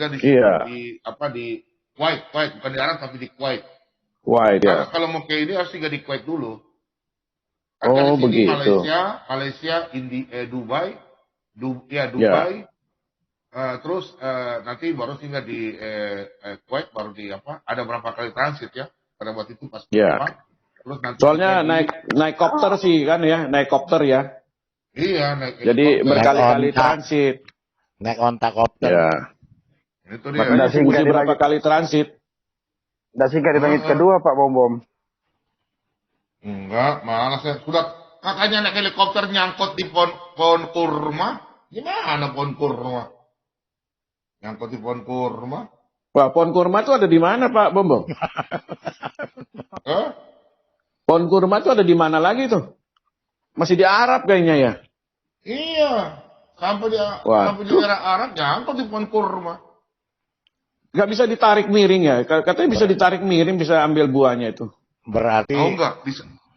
singgah di Iya. di Kuwait, bukan di Arab tapi di Kuwait. Kuwait ya. Karena kalau mau ke ini harus singgah di Kuwait dulu. Kan Oh, dari sini begitu. Malaysia, Dubai, Ya. Dubai, terus nanti baru singgah di Kuwait, baru di ada berapa kali transit ya pada waktu itu pas Ya. terus nanti Soalnya singgah naik kopter sih kan ya, naik kopter ya. iya naik Jadi helikopter. berkali-kali Naik onta. transit. Naik onta kopter. Ya. Itu dia. Makanya Nggak singgah mesti di berapa langit. kali transit. Udah singgah di langit kedua Pak Bom. Enggak, malah saya sudah kakaknya naik helikopter nyangkut di pohon kurma. Gimana pohon kurma? Nyangkut di pohon kurma? Wah, pohon kurma itu ada di mana Pak Bombong? Hah? Pohon kurma itu ada di mana lagi tuh? Masih di Arab kayaknya ya. Iya, sampai di daerah Arab nyangkut di pohon kurma. Nggak bisa ditarik miring ya? Katanya bisa ditarik miring, bisa ambil buahnya itu. Berarti. Oh enggak,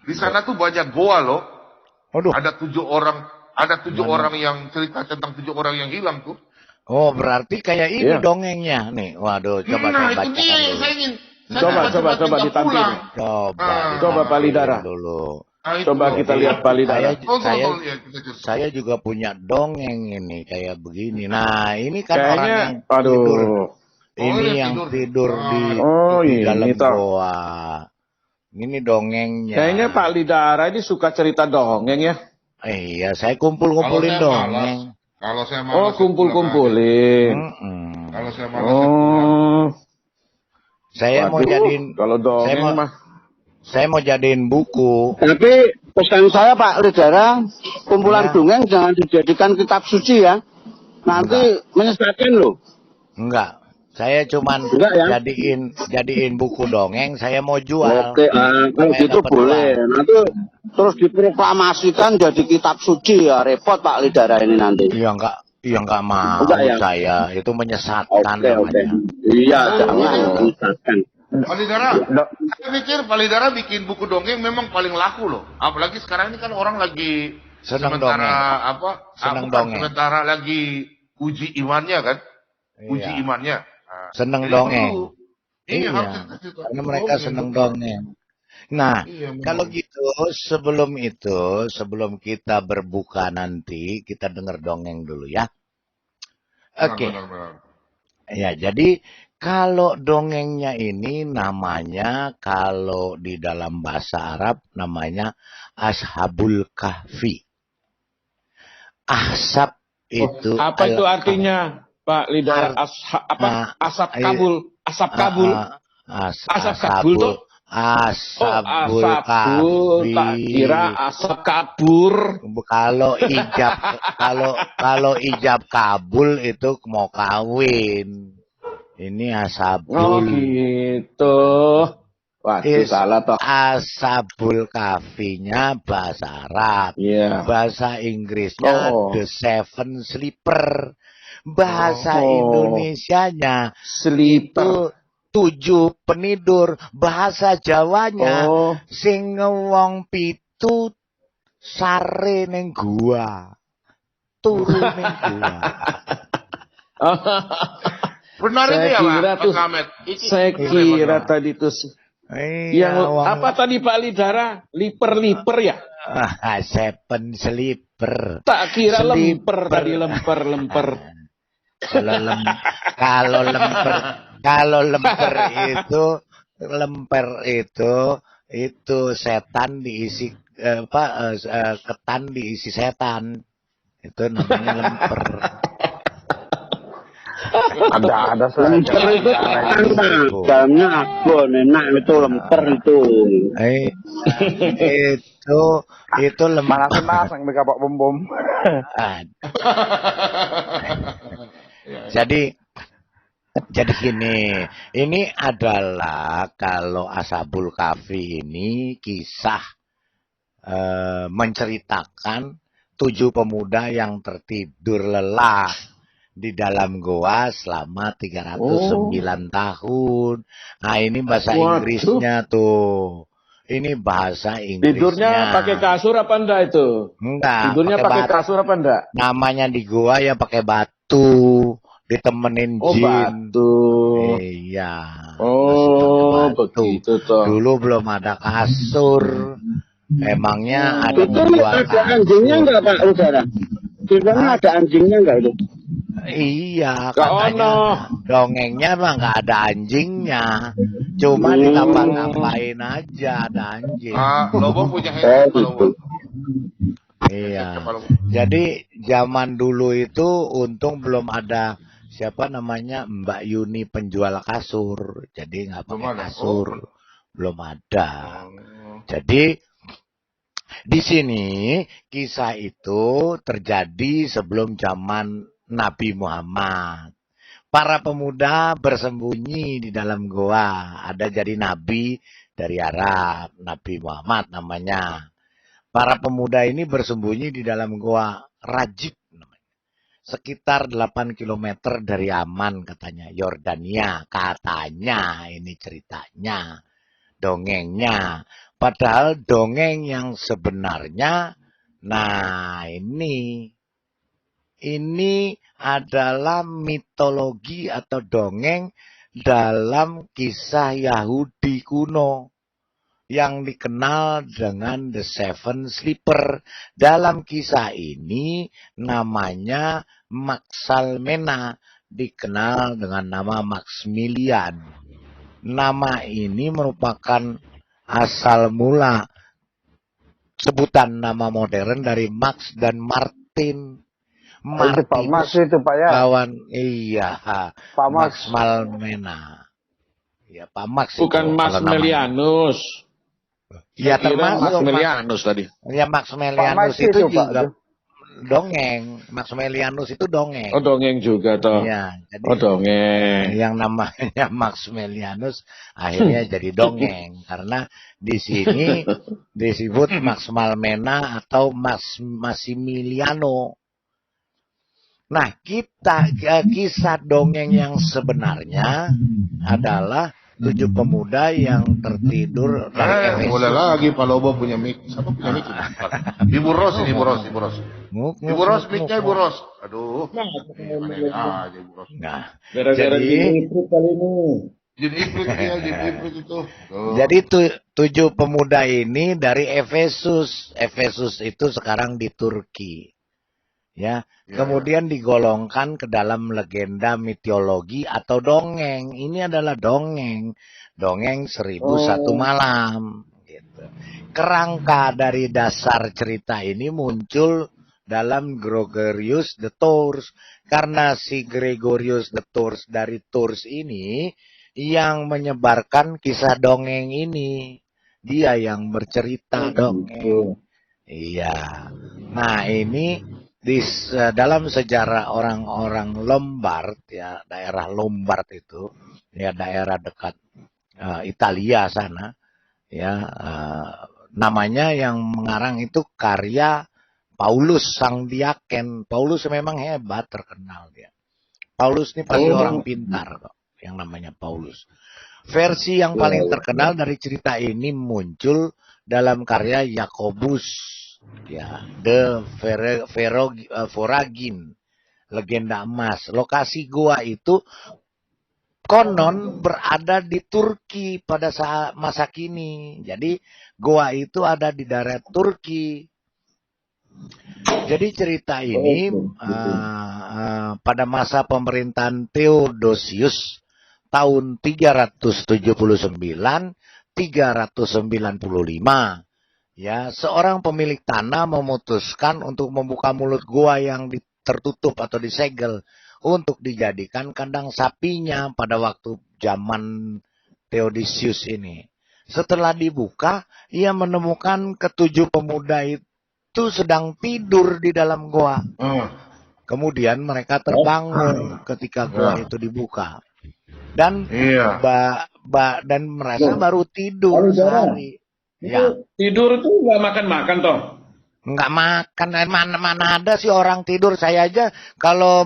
di sana tuh banyak goa loh. Aduh. Ada 7 orang yang cerita tentang 7 orang yang hilang tuh. Oh, berarti kayak ini Iya. dongengnya nih. Waduh, coba Nah, saya itu bacakan dia yang dulu. saya ingin. Coba ditampilin. Coba Pak Lidara. Dulu. Nah, itu Coba loh. kita lihat Pak Lidara. Saya juga punya dongeng ini kayak begini. Nah, ini kan Kayaknya, orang yang tidur. aduh. Ini dia yang tidur. di ini dalam toh. goa. Ini dongengnya. Kayaknya Pak Lidara ini suka cerita dongeng ya. Iya, saya kumpul-kumpulin dongeng. Kalau saya malas. Oh, kumpul-kumpulin. Kalau saya malas. Saya pulang. Oh. Saya mau Waduh, jadiin. kalau dongeng mah. Saya mau jadiin buku. Tapi pesan saya Pak Lidara, kumpulan Ya. dongeng jangan dijadikan kitab suci ya. Nanti menyesatkan loh. Enggak. Saya cuman Enggak ya? jadiin buku dongeng, saya mau jual. Oke, kalau Supaya gitu dapat boleh. uang. Nanti terus diproklamasikan jadi kitab suci ya, repot Pak Lidara ini nanti. Iya enggak mau Enggak ya? saya. Itu menyesatkan Oke. namanya. Iya, jangan menyesatkan. Pak Lidara, saya pikir Pak Lidara bikin buku dongeng memang paling laku loh. Apalagi sekarang ini kan orang lagi Senang dongeng. sementara lagi uji imannya kan, uji Iya. imannya. Seneng Jadi dongeng. perlu. Iya, Iya. harus cerita. Karena mereka Dongeng, seneng betul. dongeng. Nah, Iya, memang. kalau gitu sebelum kita berbuka nanti, kita dengar dongeng dulu ya. Oke. Benar. Ya, jadi kalau dongengnya ini namanya, kalau di dalam bahasa Arab namanya Ashabul Kahfi. Ahsab itu Apa itu artinya Pak Lidara? Asap kabul. Asap kabul. Asap kabul tuh. Ashabul asap kabul. Kahfi. Tak kira asap kabur. Kalau ijab kabul itu mau kawin. Ini ashabul. Oh gitu. Waduh, salah toh. Ashabul Kahfinya bahasa Arab. Iya. Bahasa Inggrisnya The Seven Sleeper. Bahasa Indonesianya Sleeper. itu 7 penidur. Bahasa Jawanya sing ngewong pitu sare ning gua. Turu ning gua. Benar itu ya Pak Ahmed. Saya kira tadi itu yang apa tadi Pak Lidara? Liper ya? Seven Sleeper. Tak kira lemper tadi lemper. Kalau lemper itu setan diisi ketan diisi setan. Itu namanya lemper. Ada lemper itu dalamnya abon, enak itu lemper itu. Itu lemper. Panas yang mereka Pak Bom. Jadi gini, ini adalah kalau Ashabul Kahfi ini kisah menceritakan 7 pemuda yang tertidur lelah di dalam goa selama 309 tahun. Nah, ini bahasa Inggrisnya tuh. Ini bahasa Inggrisnya. Tidurnya pakai kasur apa enggak itu? Enggak. Tidurnya pakai kasur apa enggak? Namanya di goa ya pakai batu. ditemenin Oh, jin. batu. Iya. Oh, Batu. begitu toh. Dulu belum ada kasur. Emangnya ada Itu penjual ada anjingnya kasur? enggak Pak Udara? Di sana Hah? ada anjingnya enggak itu? Iya, Gak katanya ono. dongengnya mah nggak ada anjingnya. Cuma ditambah-tambahin aja ada anjing. Lobo punya headset Pak Lobo. gitu. Iya. Jadi zaman dulu itu untung belum ada siapa namanya Mbak Yuni penjual kasur. Jadi nggak Belum pakai ada. kasur. Oh. Belum ada. Oh. Jadi di sini kisah itu terjadi sebelum zaman Nabi Muhammad. Para pemuda bersembunyi di dalam goa. Ada jadi nabi dari Arab, Nabi Muhammad namanya. Para pemuda ini bersembunyi di dalam goa Rajib namanya. Sekitar 8 kilometer dari Yaman katanya, Yordania. Katanya ini ceritanya, dongengnya. Padahal dongeng yang sebenarnya, nah ini adalah mitologi atau dongeng dalam kisah Yahudi kuno yang dikenal dengan The Seven Sleeper. Dalam kisah ini namanya Maxalmena, dikenal dengan nama Maximilian. Nama ini merupakan asal mula sebutan nama modern dari Max dan Martin. Itu Pak Mas itu Pak ya. Kawan, iya, Pak Mas. Maxmalmena. Ya, Pak Max. Bukan Mas Melianus. Ya, termasuk Mas termasuk Melianus tadi. Ya, Max Melianus itu juga dongeng. Max Melianus itu dongeng. Oh, dongeng juga toh. Iya, jadi Oh, dongeng. yang namanya Max Melianus akhirnya jadi dongeng karena di sini disebut Max Malmena atau Massimiliano. Nah, kisah dongeng yang sebenarnya adalah 7 pemuda yang tertidur dari Efesus. Boleh lagi Pak Lobo punya mic. Siapa punya mic? Ibu Ros ini, Ibu Ros. Ibu Ros, mic-nya Ibu Ros. Aduh. Ini aja Ibu Ros. Nah, Gara-gara jadi kali ini. Jin Ifrit itu. Jadi 7 pemuda ini dari Efesus. Efesus itu sekarang di Turki. Ya, kemudian digolongkan ke dalam legenda mitologi atau dongeng. Ini adalah dongeng 1001 malam. Gitu. Kerangka dari dasar cerita ini muncul dalam Gregorius the Tours. Karena si Gregorius the Tours dari Tours ini yang menyebarkan kisah dongeng ini. Dia yang bercerita dongeng. Iya. Nah, ini dalam sejarah orang-orang Lombard, ya, daerah Lombard itu, ya, daerah dekat Italia sana, ya, namanya yang mengarang itu karya Paulus sang diaken. Paulus memang hebat, terkenal dia. Paulus ini pasti orang pintar kok, yang namanya Paulus. Versi yang paling terkenal dari cerita ini muncul dalam karya Yakobus. Ya, The Voragin, legenda emas. Lokasi gua itu konon berada di Turki pada saat masa kini. Jadi gua itu ada di daerah Turki. Jadi cerita ini pada masa pemerintahan Theodosius tahun 379-395. Ya, seorang pemilik tanah memutuskan untuk membuka mulut gua yang tertutup atau disegel untuk dijadikan kandang sapinya pada waktu zaman Theodosius ini. Setelah dibuka, ia menemukan ke-7 pemuda itu sedang tidur di dalam gua. Kemudian mereka terbangun ketika gua itu dibuka. Dan dan mereka baru tidur sehari. Ya. Tidur itu nggak makan-makan toh? Nggak makan, mana ada sih orang tidur. Saya aja kalau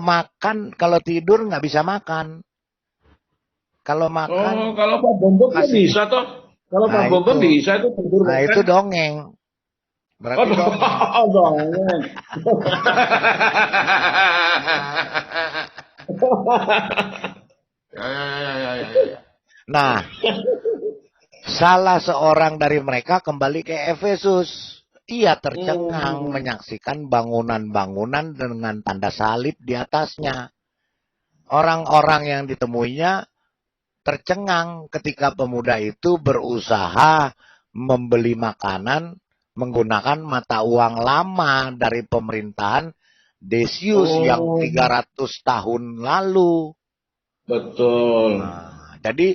tidur nggak bisa makan. Kalau makan. Oh, kalau Pak Bombom bisa toh? Kalau Pak Bombom bisa itu tidur makan. Nah, itu dongeng. Berarti dongeng. Dongeng. Ya. Nah, salah seorang dari mereka kembali ke Efesus. Ia tercengang menyaksikan bangunan-bangunan dengan tanda salib di atasnya. Orang-orang yang ditemuinya tercengang ketika pemuda itu berusaha membeli makanan menggunakan mata uang lama dari pemerintahan Decius yang 300 tahun lalu. Betul. Nah, jadi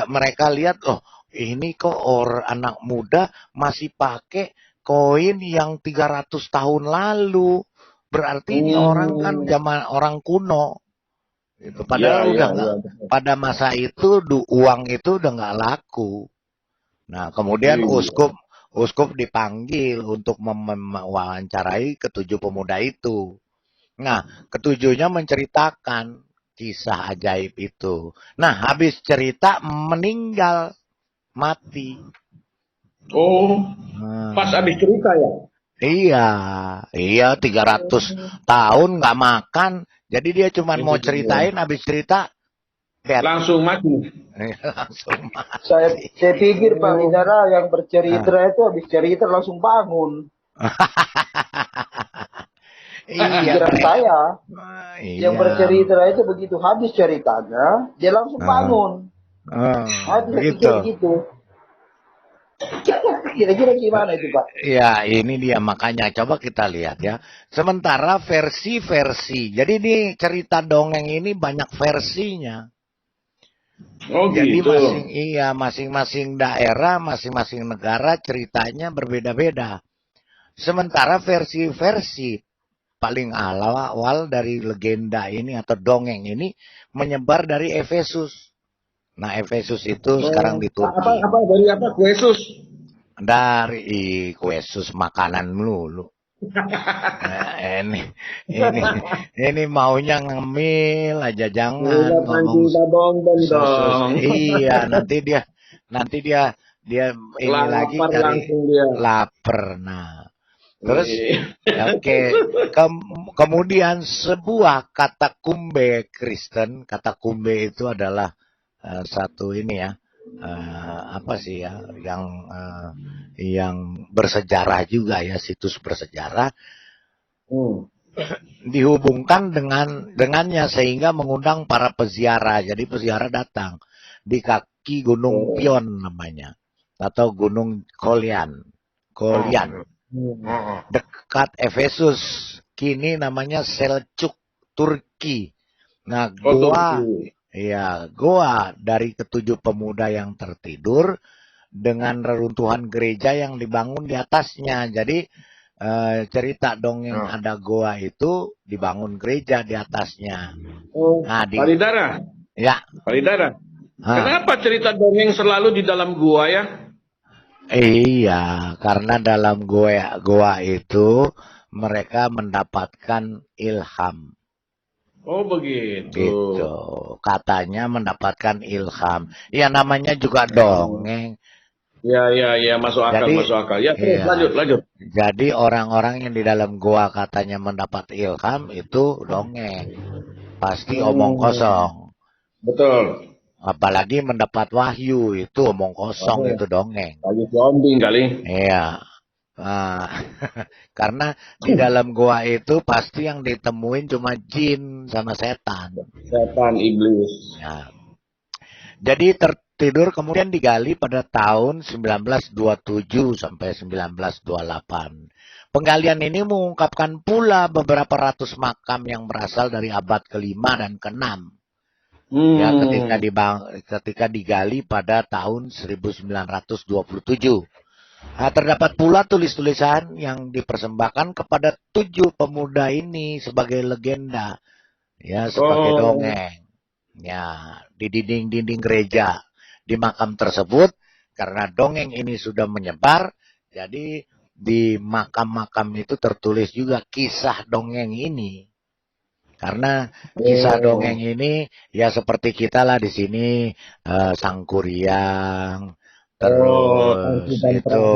mereka lihat, oh ini kok anak muda masih pakai koin yang 300 tahun lalu. Berarti ini orang kan zaman orang kuno. Gitu. Padahal pada masa itu uang itu udah nggak laku. Nah, kemudian uskup dipanggil untuk mewawancarai ketujuh pemuda itu. Nah, ketujuhnya menceritakan kisah ajaib itu. Nah, habis cerita meninggal, mati. Pas habis cerita ya? Iya, 300 tahun nggak makan. Jadi dia cuma mau ceritain, habis cerita langsung mati. Langsung mati. Saya pikir Pak Lidara yang bercerita itu habis cerita langsung bangun. Pikiran saya yang bercerita itu begitu habis ceritanya dia langsung bangun. Gitu. Kira-kira gimana itu Pak? Ya ini dia makanya coba kita lihat ya. Sementara versi-versi. Jadi ini cerita dongeng ini banyak versinya. Jadi gitu. masing-masing daerah, masing-masing negara ceritanya berbeda-beda. Sementara versi-versi paling awal dari legenda ini atau dongeng ini menyebar dari Efesus. Nah, Efesus itu sekarang di Turki. Dari apa? Yesus. Dari Yesus makanan lu. Nah, ini maunya ngemil aja, jangan ngomong dong. Iya, nanti dia ini lapar lagi cari lapar. Nah, terus oke. Kemudian sebuah katakumbe Kristen, katakumbe itu adalah satu ini ya, apa sih ya, yang bersejarah juga ya, situs bersejarah, dihubungkan dengannya sehingga mengundang para peziarah. Jadi peziarah datang di kaki Gunung Pion namanya, atau Gunung Kolian, dekat Efesus, kini namanya Selçuk, Turki. Nah, goa dari ketujuh pemuda yang tertidur dengan reruntuhan gereja yang dibangun di atasnya. Jadi cerita dongeng ada goa itu dibangun gereja di atasnya. Nah, Pak Lidara. Ya. Pak Lidara. Kenapa cerita dongeng selalu di dalam goa ya? Iya, karena dalam goa itu mereka mendapatkan ilham. Oh begitu. Gitu. Katanya mendapatkan ilham. Ya namanya juga dongeng. Ya, masuk akal. Ya, lanjut. Jadi orang-orang yang di dalam goa katanya mendapat ilham itu dongeng. Pasti omong kosong. Betul. Apalagi mendapat wahyu itu omong kosong, itu dongeng. Lagi zombie kali. Iya. Karena di dalam goa itu pasti yang ditemuin cuma jin sama setan. Setan iblis. Ya. Jadi tertidur kemudian digali pada tahun 1927 sampai 1928. Penggalian ini mengungkapkan pula beberapa ratus makam yang berasal dari abad ke-5 dan ke-6. Ya, ketika digali pada tahun 1927. Nah, terdapat pula tulis-tulisan yang dipersembahkan kepada 7 pemuda ini sebagai legenda, ya, sebagai dongeng. Ya, di dinding-dinding gereja di makam tersebut, karena dongeng ini sudah menyebar, jadi di makam-makam itu tertulis juga kisah dongeng ini. Karena kisah dongeng ini ya seperti kita lah di sini, Sangkuriang, terus itu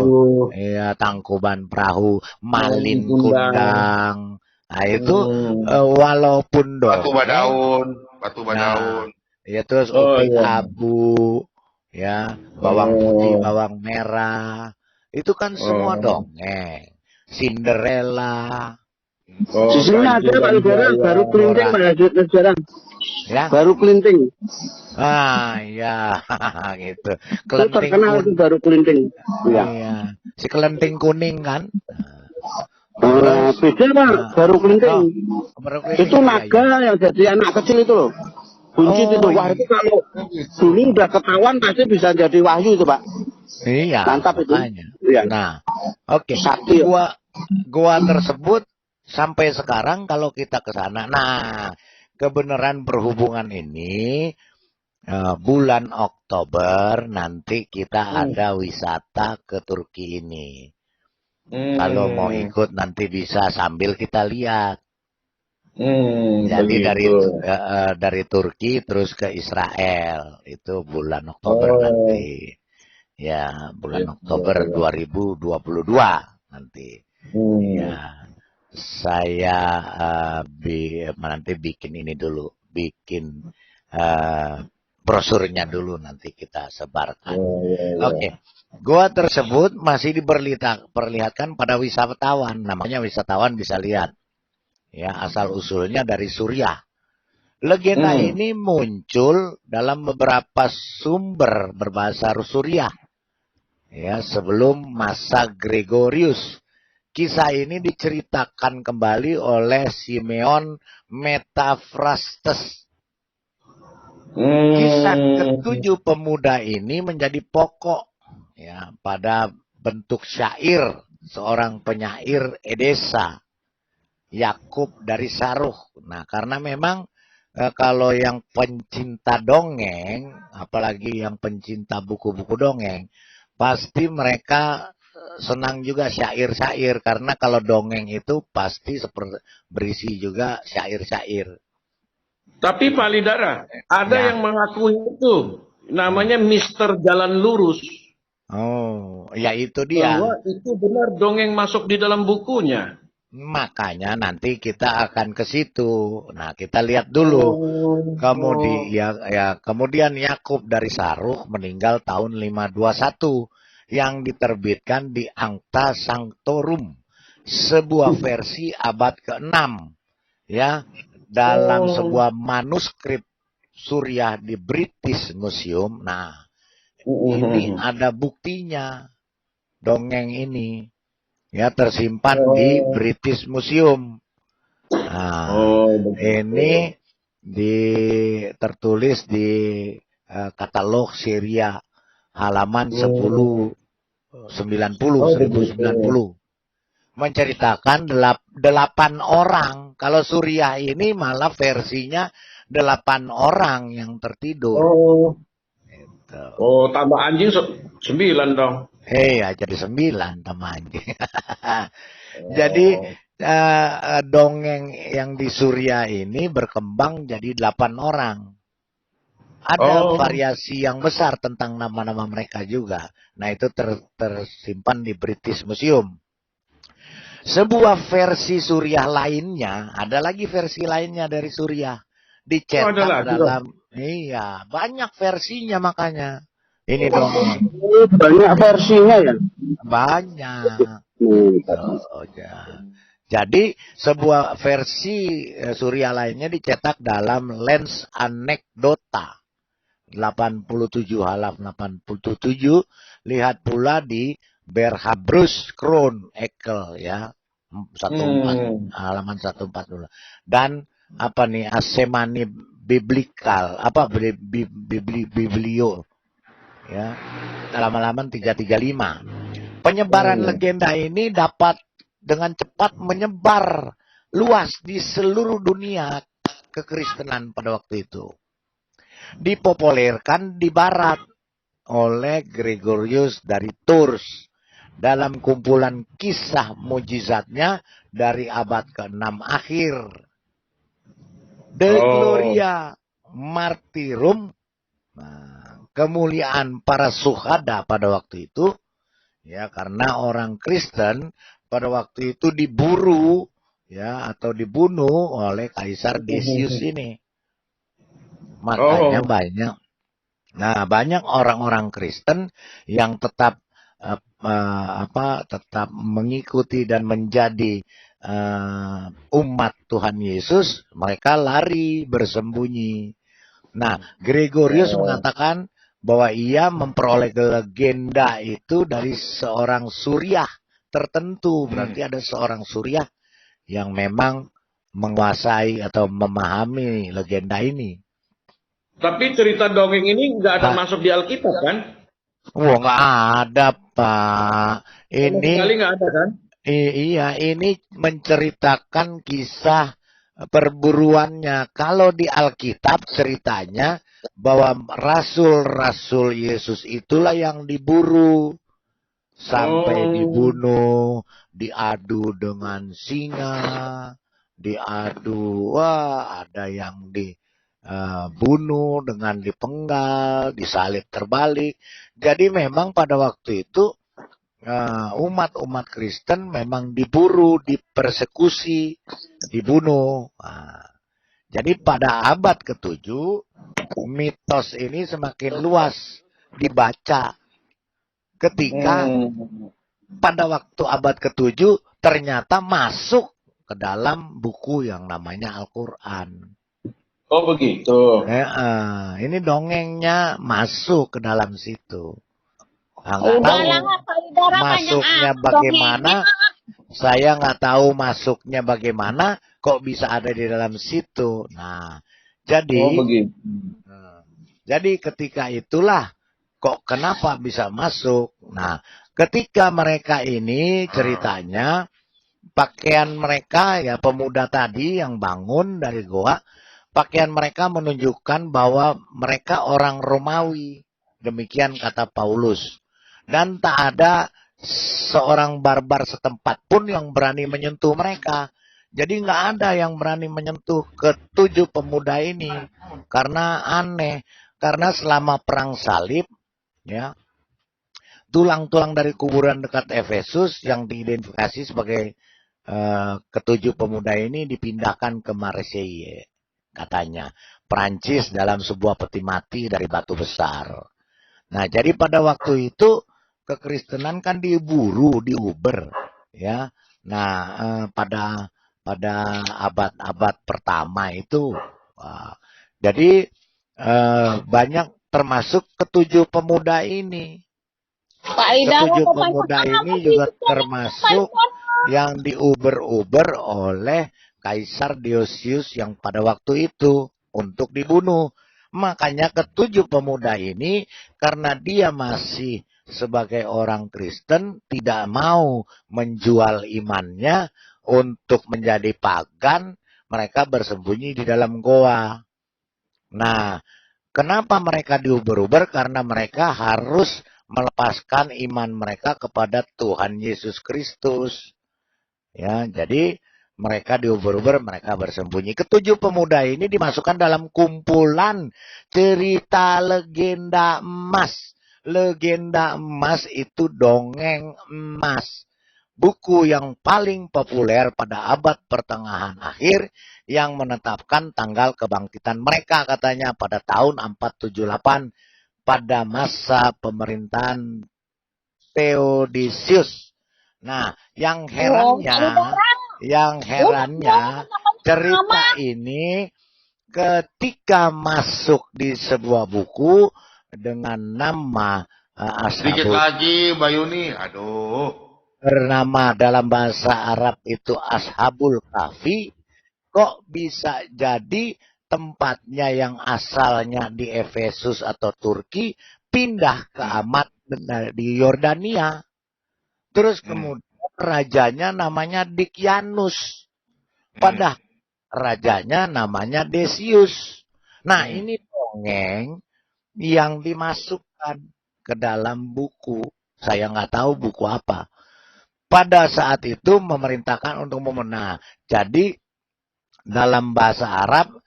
ya Tangkuban Perahu, Malin Kundang, Nah itu walaupun Batu dongeng, badaun. ya terus upik abu, ya bawang putih, bawang merah, itu kan semua dongeng. Cinderella. Di sini ada Pak Lidara, baru kelinting Pak sekarang. Ya. Baru kelinting. Ya, gitu. Itu Kelenting terkenal itu baru kelinting. Iya. Si kelenting kuning kan. Beda Pak, baru kelinting. Itu naga yang jadi anak kecil itu loh. Buncit itu, wah itu kalau dulu udah ketahuan pasti bisa jadi wahyu itu Pak. Iya. Mantap itu. Iya. Nah, oke. Gua tersebut sampai sekarang kalau kita ke sana. Nah, kebenaran berhubungan ini bulan Oktober nanti kita ada wisata ke Turki ini. Kalau mau ikut nanti bisa sambil kita lihat. Jadi dari Turki terus ke Israel itu bulan Oktober nanti. Ya, bulan Oktober 2022 nanti. Ya, saya nanti bikin ini dulu, bikin brosurnya dulu nanti kita sebarkan. Oke. Gua tersebut masih diperlihatkan pada wisatawan. Namanya wisatawan bisa lihat. Ya, asal usulnya dari Suriah. Legenda ini muncul dalam beberapa sumber berbahasa Suriah. Ya, sebelum masa Gregorius. Kisah ini diceritakan kembali oleh Simeon Metaphrastes. Kisah ketujuh pemuda ini menjadi pokok ya pada bentuk syair seorang penyair Edesa, Yakub dari Saruh. Nah, karena memang kalau yang pencinta dongeng, apalagi yang pencinta buku-buku dongeng, pasti mereka senang juga syair-syair, karena kalau dongeng itu pasti berisi juga syair-syair. Tapi Pak Lidara, ada yang mengakui itu, namanya Mister Jalan Lurus. Oh, ya itu dia. Bahwa itu benar dongeng masuk di dalam bukunya. Makanya nanti kita akan ke situ. Nah, kita lihat dulu. Kemudian Yakub dari Saruh meninggal tahun 521 yang diterbitkan di Ancta Sanctorum, sebuah versi abad ke-6 ya, dalam sebuah manuskrip Suriah di British Museum. Nah, ini ada buktinya dongeng ini ya tersimpan di British Museum. Nah, ini tertulis di katalog Syria halaman 1090 menceritakan 8 orang. Kalau Suriah ini malah versinya 8 orang yang tertidur. Tambah anjing 9 dong. Jadi 9 tambah anjing. Jadi dongeng yang di Suriah ini berkembang jadi 8 orang. Ada variasi yang besar tentang nama-nama mereka juga. Nah, itu tersimpan di British Museum. Sebuah versi Suriah lainnya, ada lagi versi lainnya dari Suriah. Dicetak dalam, banyak versinya makanya. Ini dongeng. Banyak versinya ya? Banyak. Jadi sebuah versi Suriah lainnya dicetak dalam Lens Anekdota 87 halaman 87. Lihat pula di Berhabrus Kroon Ekel ya 14 halaman 140. Dan Asemani Biblikal Biblio ya dalam halaman 335. Penyebaran legenda ini dapat dengan cepat menyebar luas di seluruh dunia kekristenan pada waktu itu. Dipopulerkan di barat oleh Gregorius dari Tours dalam kumpulan kisah mujizatnya dari abad ke-6 akhir. De Gloria Martyrum, kemuliaan para suhada pada waktu itu, ya karena orang Kristen pada waktu itu diburu ya, atau dibunuh oleh Kaisar Decius ini. Makanya banyak. Nah, banyak orang-orang Kristen yang tetap tetap mengikuti dan menjadi umat Tuhan Yesus, mereka lari bersembunyi. Nah, Gregorius mengatakan bahwa ia memperoleh legenda itu dari seorang suriah tertentu. Berarti ada seorang suriah yang memang menguasai atau memahami legenda ini. Tapi cerita dongeng ini nggak ada masuk di Alkitab kan? Wah, nggak ada, Pak. Sama sekali nggak ada kan? Iya, ini menceritakan kisah perburuannya. Kalau di Alkitab ceritanya bahwa rasul-rasul Yesus itulah yang diburu. Sampai dibunuh, diadu dengan singa, diadu, ada yang dibunuh dengan dipenggal, disalib terbalik. Jadi memang pada waktu itu umat-umat Kristen memang diburu, dipersekusi, dibunuh. Jadi pada abad ke-7, mitos ini semakin luas dibaca. Ketika pada waktu abad ke-7 ternyata masuk ke dalam buku yang namanya Al-Quran. Oh begitu. Ini dongengnya masuk ke dalam situ. Nggak tahu masuknya bagaimana. Saya nggak tahu masuknya bagaimana. Kok bisa ada di dalam situ. Nah, jadi ketika itulah kok kenapa bisa masuk. Nah, ketika mereka ini ceritanya pakaian mereka ya pemuda tadi yang bangun dari goa, pakaian mereka menunjukkan bahwa mereka orang Romawi. Demikian kata Paulus. Dan tak ada seorang barbar setempat pun yang berani menyentuh mereka. Jadi nggak ada yang berani menyentuh ke-7 pemuda ini. Karena aneh. Karena selama perang salib, ya, tulang-tulang dari kuburan dekat Efesus yang diidentifikasi sebagai ke-7 pemuda ini dipindahkan ke Marseille, katanya. Prancis dalam sebuah peti mati dari batu besar. Nah, jadi pada waktu itu kekristenan kan diburu, diuber, ya. Nah, pada abad-abad pertama itu, jadi banyak termasuk ke-7 pemuda ini. Ke-7 pemuda ini juga termasuk yang diuber-uber oleh Kaisar Decius yang pada waktu itu untuk dibunuh. Makanya ke-7 pemuda ini karena dia masih sebagai orang Kristen tidak mau menjual imannya untuk menjadi pagan, mereka bersembunyi di dalam goa. Nah, kenapa mereka diuber-uber? Karena mereka harus melepaskan iman mereka kepada Tuhan Yesus Kristus. Ya, jadi mereka diuber-uber, mereka bersembunyi. Ke-7 pemuda ini dimasukkan dalam kumpulan cerita legenda emas. Legenda emas itu dongeng emas. Buku yang paling populer pada abad pertengahan akhir yang menetapkan tanggal kebangkitan mereka katanya pada tahun 478 pada masa pemerintahan Theodosius. Nah, yang herannya cerita ini ketika masuk di sebuah buku dengan nama sedikit lagi Bayuni, bernama dalam bahasa Arab itu Ashabul Kahfi, kok bisa jadi tempatnya yang asalnya di Efesus atau Turki pindah ke Amat di Yordania. Terus kemudian rajanya namanya Dikianus. Padahal rajanya namanya Decius. Nah, ini dongeng yang dimasukkan ke dalam buku. Saya nggak tahu buku apa. Pada saat itu memerintahkan untuk memenang. Jadi dalam bahasa Arab,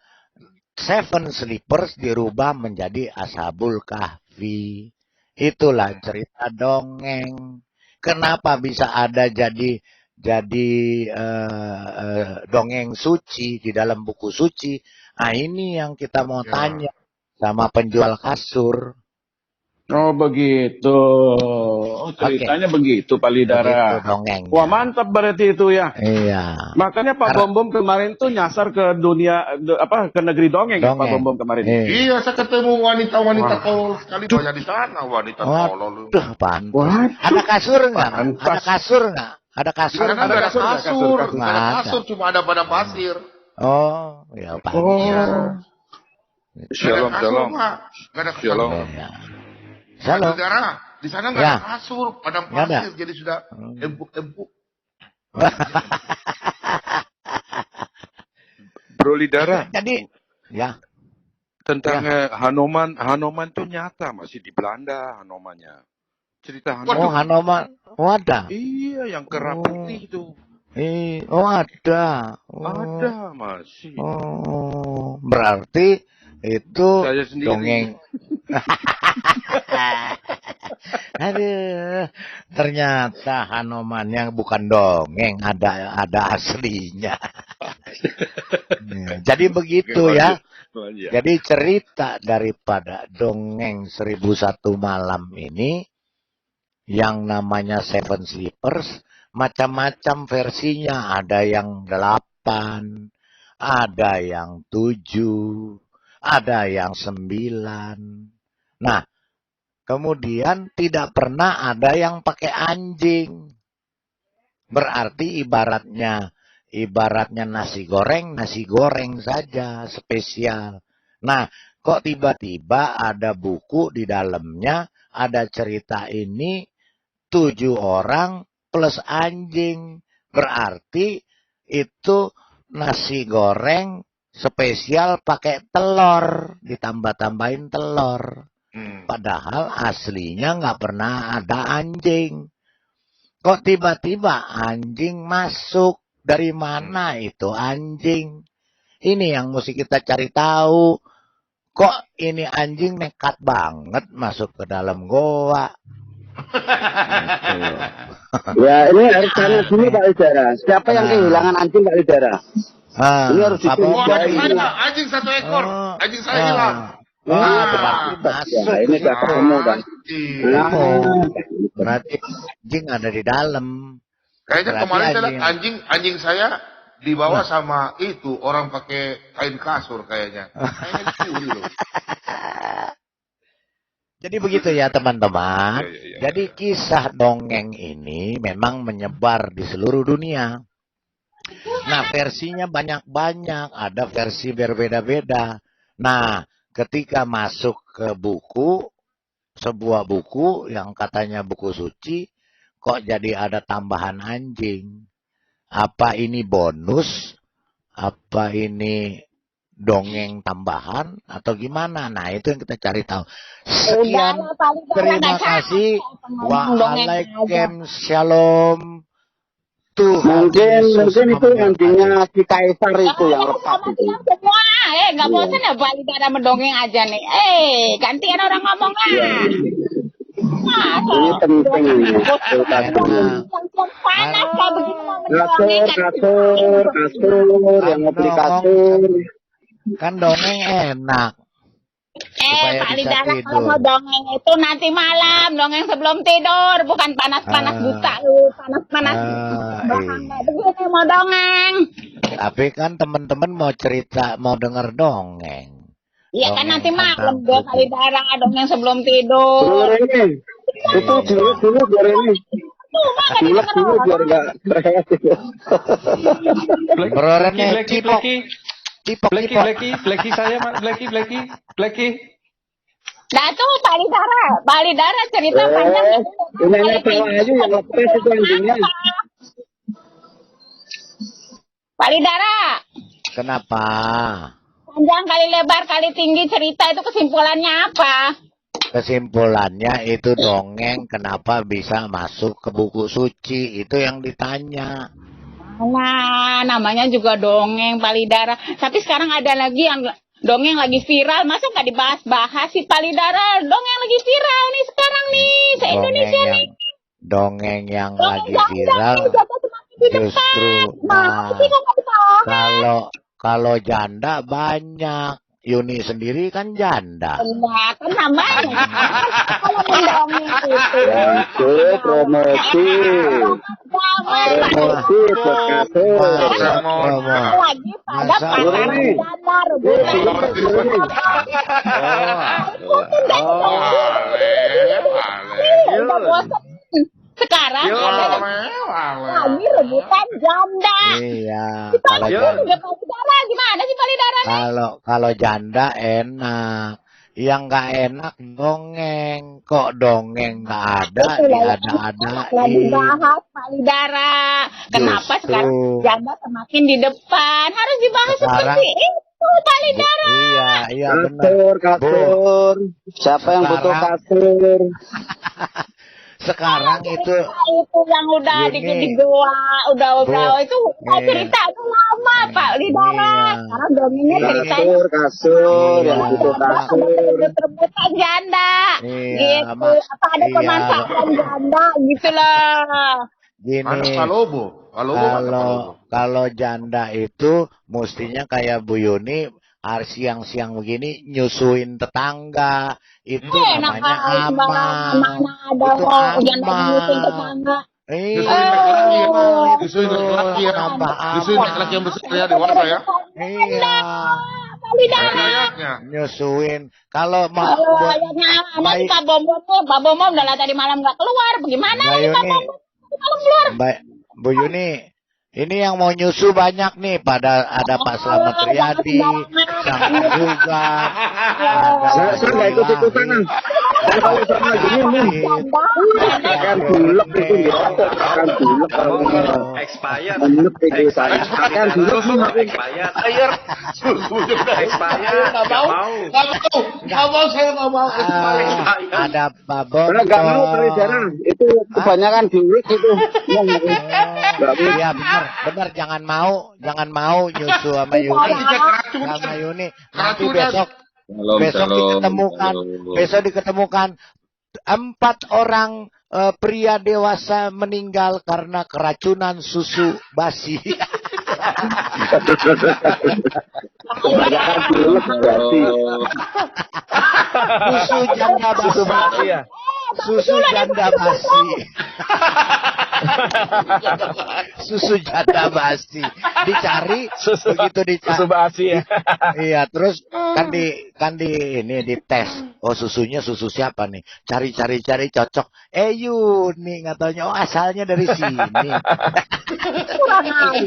7 Sleepers dirubah menjadi Ashabul Kahfi. Itulah cerita dongeng. Kenapa bisa ada jadi dongeng suci di dalam buku suci. Nah, ini yang kita mau Ya. tanya sama penjual kasur. Oh begitu. Oh, ceritanya begitu Pak Lidara. Begitu dongengnya. Wah mantap berarti itu ya. Iya. Makanya Pak Bom Bom kemarin tuh nyasar ke dunia ke negeri dongeng, ya, Pak Bom Bom kemarin. Iya, saya ketemu wanita-wanita tolol sekali banyak di sana, wanita tolol. Waduh, pantas. Ada kasur nggak? Ada kasur nggak? Ada kasur? Karena nggak ada kasur, Nggak nggak ada ada. kasur, cuma ada padang pasir. Oh, ya pantas. Shalom, shalom. Nggak ada kasur. Shalom. Ya. Shalom. Saudara, di sana nggak ada kasur, padang Nggak ada. pasir, jadi sudah empuk-empuk. Bro Lidara, Jadi, ya. tentang Hanoman tuh nyata, masih di Belanda Hanomannya. Cerita Hanoman. Oh, Hanoman. Oh, ada. Iya, yang kerap putih itu. Oh, ada. Oh. Ada masih. Oh, berarti itu Saya sendiri. dongeng. Aduh, ternyata Hanomannya bukan dongeng, ada aslinya. Jadi begitu ya. Jadi cerita daripada dongeng 1001 malam ini yang namanya Seven Sleepers macam-macam versinya, ada yang 8, ada yang 7, ada yang 9. Nah, kemudian tidak pernah ada yang pakai anjing. Berarti ibaratnya nasi goreng saja spesial. Nah, kok tiba-tiba ada buku di dalamnya, ada cerita ini 7 orang plus anjing. Berarti itu nasi goreng spesial pakai telur, ditambah-tambahin telur. Padahal aslinya nggak pernah ada anjing. Kok tiba-tiba anjing masuk? Dari mana itu anjing? Ini yang mesti kita cari tahu. Kok ini anjing nekat banget masuk ke dalam goa? Ya, ini harus tanya dulu Pak Lidara. Siapa yang kehilangan anjing Pak Lidara? Ini harus Anjing 1 ekor. Anjing saya hilang. Ini sudah ketemu kan. Berarti anjing ada di dalam. Kayaknya Berarti kemarin saya lihat anjing saya dibawa sama itu orang pakai kain kasur kayaknya. Kayaknya dicuri loh. Jadi begitu ya teman-teman. Ya. Jadi kisah dongeng ini memang menyebar di seluruh dunia. Nah, versinya banyak-banyak, ada versi berbeda-beda. Nah, ketika masuk ke buku, sebuah buku yang katanya buku suci, kok jadi ada tambahan anjing? Apa ini bonus? Apa ini dongeng tambahan? Atau gimana? Nah, itu yang kita cari tahu. Sekian, terima kasih. Waalaikumsalam. Mungkin itu anjingnya si Kaisar itu yang lepas itu. Semua, nggak bosan ya Pak Lidara mendongeng aja nih. Gantian orang ngomong lah. Ini penting ini. Panas kayak begitu mau mendongeng. Kasur, yang mau beli kasur. Kan dongeng enak. Supaya Pak bisa Lidara tidur. kalau mau dongeng itu nanti malam, dongeng sebelum tidur, bukan panas-panas buta lu, panas-panas bahanga begini mau dongeng. Tapi kan teman-teman mau cerita, mau denger dongeng. Iya kan Dongeng nanti malam tentang deh Pak Lidara dongeng sebelum tidur. Gorengnya. Itu dulu gorengnya. Julek dulu biar nggak stres. Berorangnya cipok. Blacky saya, Blacky. Nah tuh Pak Lidara cerita panjang. Ini tahu aja yang lepas itu anjingnya. Pak Lidara, Kenapa? panjang kali lebar kali tinggi cerita itu kesimpulannya apa? Kesimpulannya itu dongeng kenapa bisa masuk ke buku suci, itu yang ditanya. Nah, namanya juga dongeng Pak Lidara. Tapi sekarang ada lagi yang dongeng lagi viral, masa nggak dibahas-bahas sih Pak Lidara? Dongeng lagi viral nih sekarang nih, se-Indonesia nih. Dongeng yang Dongeng lagi gamblang viral. nih, jadi semakin di Justru depan. Mau sih kok nggak ditahan. kalau janda banyak. Yuni sendiri kan janda. Enggak, kan namanya. Kalau mendongeng itu. Itu promosi. Promosi podcast. Lagi pada pacaran janda, rebutan. Udah bosan. Sekarang ada lagi rebutan janda. Iya. Kita juga palidaran. Gimana sih palidaran? Kalau janda enak. Yang nggak enak dongeng. Kok dongeng nggak ada, diada-adain. Lagi bahas palidara. Kenapa Justru. sekarang janda semakin di depan? Harus dibahas Sekarang- seperti itu palidara. Iya benar. Kasur. Siapa yang butuh kasur? Sekarang itu Itu yang udah Yuni. di goa, udah itu Iya. cerita itu lama Pak Lidara. Iya. Sekarang dongengnya ceritanya Kasur, yang Iya. butuh kasur. rebutan janda. Iya, Gitu. Apa ada iya. pemanfaatan janda gitu loh. Anak gini. Palobo. Kalau janda itu mestinya kayak Bu Yuni siang-siang begini nyusuin tetangga. Itu Enak namanya kali aman. mana ada Itu kok janda aman. nyusul tetangga. Disuin laki-laki ya. Nambah Disuin aman. laki-laki yang besar ya, dewasa ya. Iya. Palidara. Ayatnya. Nyusuin. Kalau mau Kalau ayahnya anak si Pak Bombom tuh, Pak Bombom udah lah tadi malam nggak keluar. Bagaimana Mbak ini Pak Yuni. Bombom tadi malam keluar? Bu Yuni, ini yang mau nyusu banyak nih. Ada Pak Slamet Riyadi, sama juga. Saya nggak ikut-ikutan. Saya kalau sama gini nih. Akan bulek itu ya. Akan bulek. Expired. Bulek itu saya. Akan bulek nih. Expired. Air. Expired. Nggak mau. Nggak mau, saya nggak mau. Ada Pak Bob. Saya nggak mau palidara. Itu kebanyakan bulek itu. Iya benar jangan mau nyusu sama Yuni. Sama Yuni. Nanti besok diketemukan 4 orang pria dewasa meninggal karena keracunan susu basi. Kebanyakan bulek berarti. Susu janda basi. Susu janda basi. Susu janda basi. Dicari begitu dicari. Susu basi ya. Iya, terus kan di tes. Oh, susunya susu siapa nih? Cari cocok. Yuni katanya. Oh, asalnya dari sini.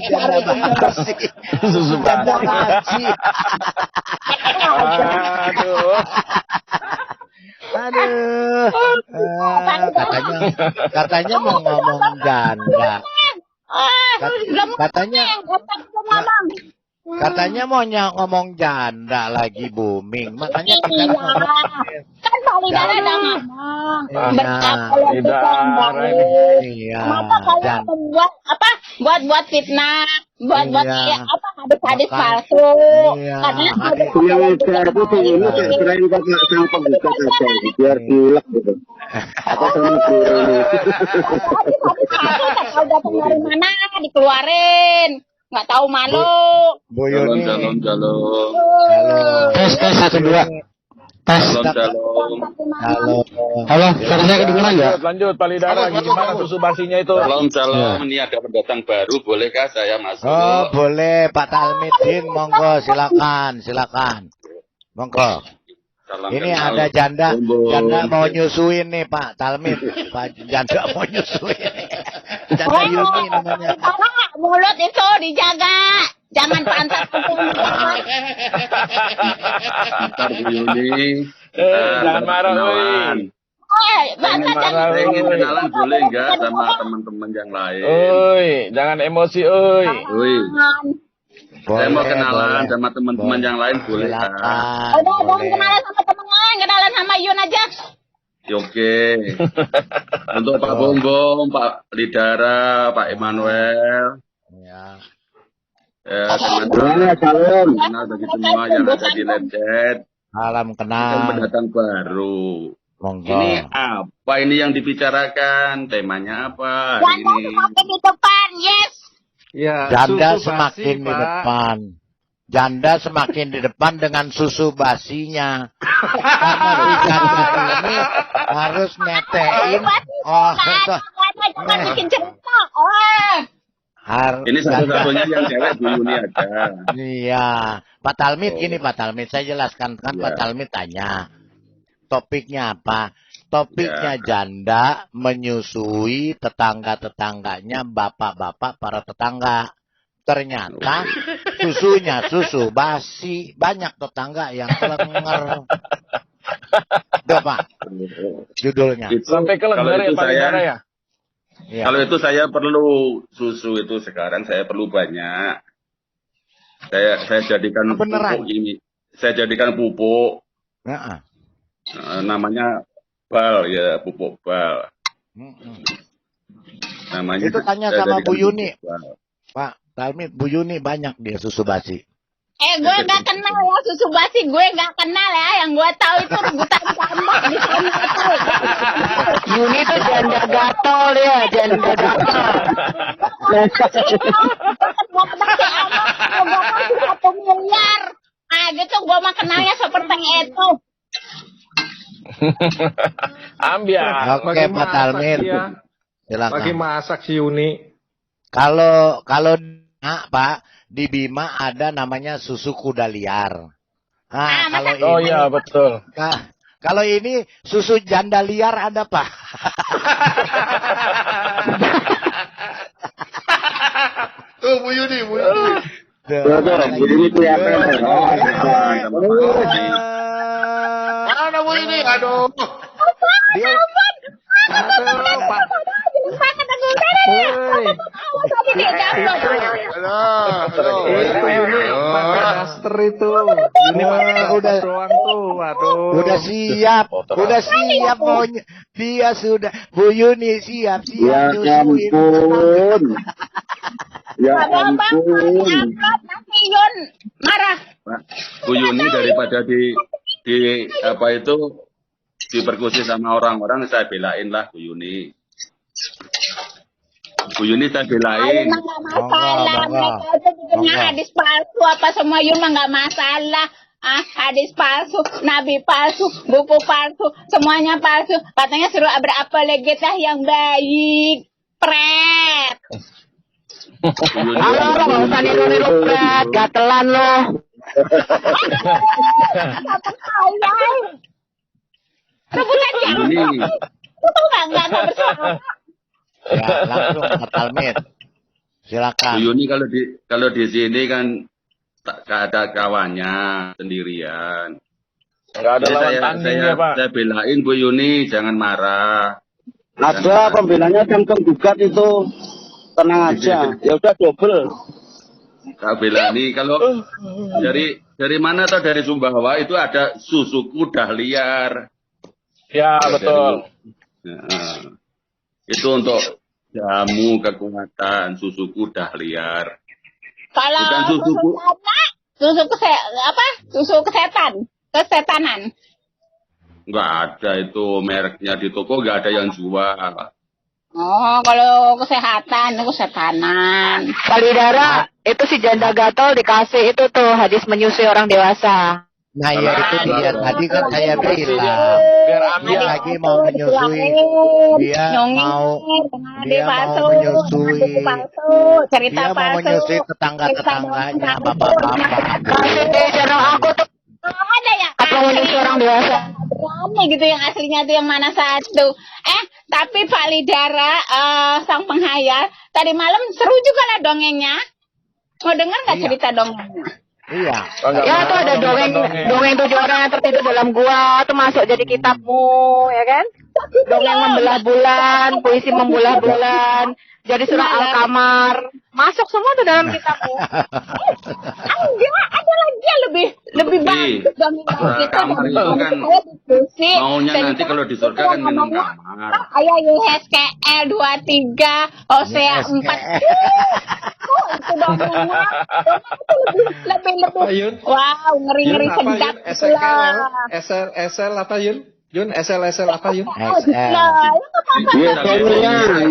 Janda basi. Susu janda basi. Aduh. Katanya mau ngomong janda. Katanya mau ngomong janda lagi booming. Makanya kita ngomongin. Kan palidara udah ngomong. Betapa lo Tidak, yang baik. Iya. Kenapa kalian membuat buat fitnah, buat Iya. hadis palsu. Iya. Karena Yang saya itu ini saya sering kok nggak sang pembuka saja. Biar bulek gitu. Apa sama guru ini? palsu tak tahu datang dari mana dikeluarin. Nggak tahu malu. Bu Yuni. Jalon. Tes 1 2. Tes. Halo. Halo, suara saya kedengeran nggak? Lanjut palidara. Gimana susu basinya itu? Salam. Ini ada pendatang baru, bolehkah saya masuk? Oh, boleh Pak Talmidin, monggo silakan. Monggo. Salam Ini kenal. ada janda mau nyusuin nih Pak Talmid. Pak janda mau nyusuin. Janda Yuni namanya. Karena mulut itu dijaga. Jangan pantat Ntar Bu Yuni. Jangan marah, kenalan. Saya ingin kenalan boleh nggak sama teman-teman yang lain? Oi, jangan emosi, oi. Woi, saya mau Boleh, kenalan boleh. sama teman-teman yang lain boleh kan? Silakan. Udah boleh. kenalan sama temen lain, kenalan sama Yun aja. Oke. Untuk Pak Bombom, Pak Lidara, Pak Emmanuel, Ya. teman-teman Salam. kenal bagi semua yang ada di live chat. Salam Kan kenal. pendatang baru. Monggo. Ini apa ini yang dibicarakan? Temanya apa hari Janda ini? dipakai di depan, yes. Ya, Janda susu semakin basi, di Pak. depan. Janda semakin di depan dengan susu basinya. Karena si janda ini harus netein. Oh, Jangan bikin cerita. Oh. Ini satu-satunya yang cewek Bu Yuni aja. Iya, Pak Talmid gini Pak Talmid, saya jelaskan kan Pak Talmid tanya topiknya apa? Topiknya janda menyusui tetangga-tetangganya, bapak-bapak para tetangga. Ternyata susunya susu basi, banyak tetangga yang kelenger. Itu Pak, judulnya. Itu, Sampai kalau kelenger ya itu Pak Lidara ya? Iya. Kalau itu saya perlu susu itu sekarang saya perlu banyak. Saya jadikan Beneran? pupuk ini. Saya jadikan pupuk. Heeh. Namanya bal ya, pupuk bal. Namanya Itu tanya saya sama jadikan Bu Yuni. pupuk bal. Pak Talmid, Bu Yuni banyak dia susu basi. Gue gak kenal ya susu basi, gue gak kenal ya. Yang gue tahu itu rebutan tambak di sana itu. Yuni tuh janda gatol ya, janda gatol. Gue pernah si Amok, gue kasih 1 miliar. Ah gitu, gue mah kenalnya seperti itu. Ambiar. Oke Pak Talmid, silakan. Lagi masak si Yuni. Kalau Pak di Bima ada namanya susu kuda liar. Nah, kalau ini, Oh iya betul. kalau ini susu janda liar ada Pak. Tuh Bu Yuni, Bu Yuni. Bu Yuni kelihatan. Mana Bu Yuni? Aduh. Dia Aduh, Pak. Itu Yuni pakai master itu. Yuni pakai udah doang tuh. Waduh. udah siap maunya. Dia sudah Bu Yuni siap Ya nyusuin. ampun. Ya Abang-abang, ampun. nanti Yun marah. Bu Yuni daripada di apa itu diperkusi sama orang-orang, saya belain lah Bu Yuni. Bu Yuni saya belain. Yun mah gak masalah. Mereka itu bikinnya hadis palsu apa semua Yun mah gak masalah. Hadis palsu, nabi palsu, buku palsu, semuanya palsu. Katanya suruh berapologetas yang baik. Pret. Halo, gak usah niru-niru Fred, gatelan lo. Rebutan Bu Yuni, itu nggak bersuara. Ya, langsung Pak Talmid. Silakan. Bu Yuni kalau di sini kan gak ada kawannya, sendirian. Enggak ada Jadi lawan tandingnya Pak. saya belain Bu Yuni, jangan marah. Ada pembelanya yang penggugat itu. Tenang aja. Ya udah double. Kak Belani, kalau dari mana atau dari Sumbawa itu ada susu kuda liar. Ya betul. Itu untuk jamu kekuatan susu kuda liar. Kalau Bukan susu kesetanan. Nggak ada itu mereknya di toko, nggak ada yang jual. Oh, kalau kesetanan. Palidara, itu si janda gatol dikasih itu tuh hadis menyusui orang dewasa. Nah ya itu dia tadi kan saya bilang Biar dia ambiar. lagi mau menyusui, dia mau menyusui, Cerita dia mau palsu. menyusui tetangga-tetangganya, bapak-bapak. Kasih deh channel aku tuh. Ada yang Apa menyusui orang dewasa? Berani gitu yang aslinya tuh yang mana satu. Tapi Pak Lidara, sang penghayal, tadi malam seru juga lah dongengnya. Mau dengar nggak cerita dongengnya? Iya. Ya tuh ada dongeng 7 orang yang tertidur dalam gua tuh masuk jadi kitabmu, ya kan? Dongeng membelah bulan, puisi membelah bulan, jadi surah Al-Qamar, masuk semua tuh dalam kitabmu. Enggak, ada lagi yang lebih bagus dongeng kita. Kamar itu kan maunya nanti kalau di surga kan minum kamar. Ayah YSKL 23, Hosea 4. Itu dongengnya. Lebih. Ayun. Wow, ngeri-ngeri Yun, apa sedap. Yun? SL apa Yun? Yun, SL apa Yun? XL.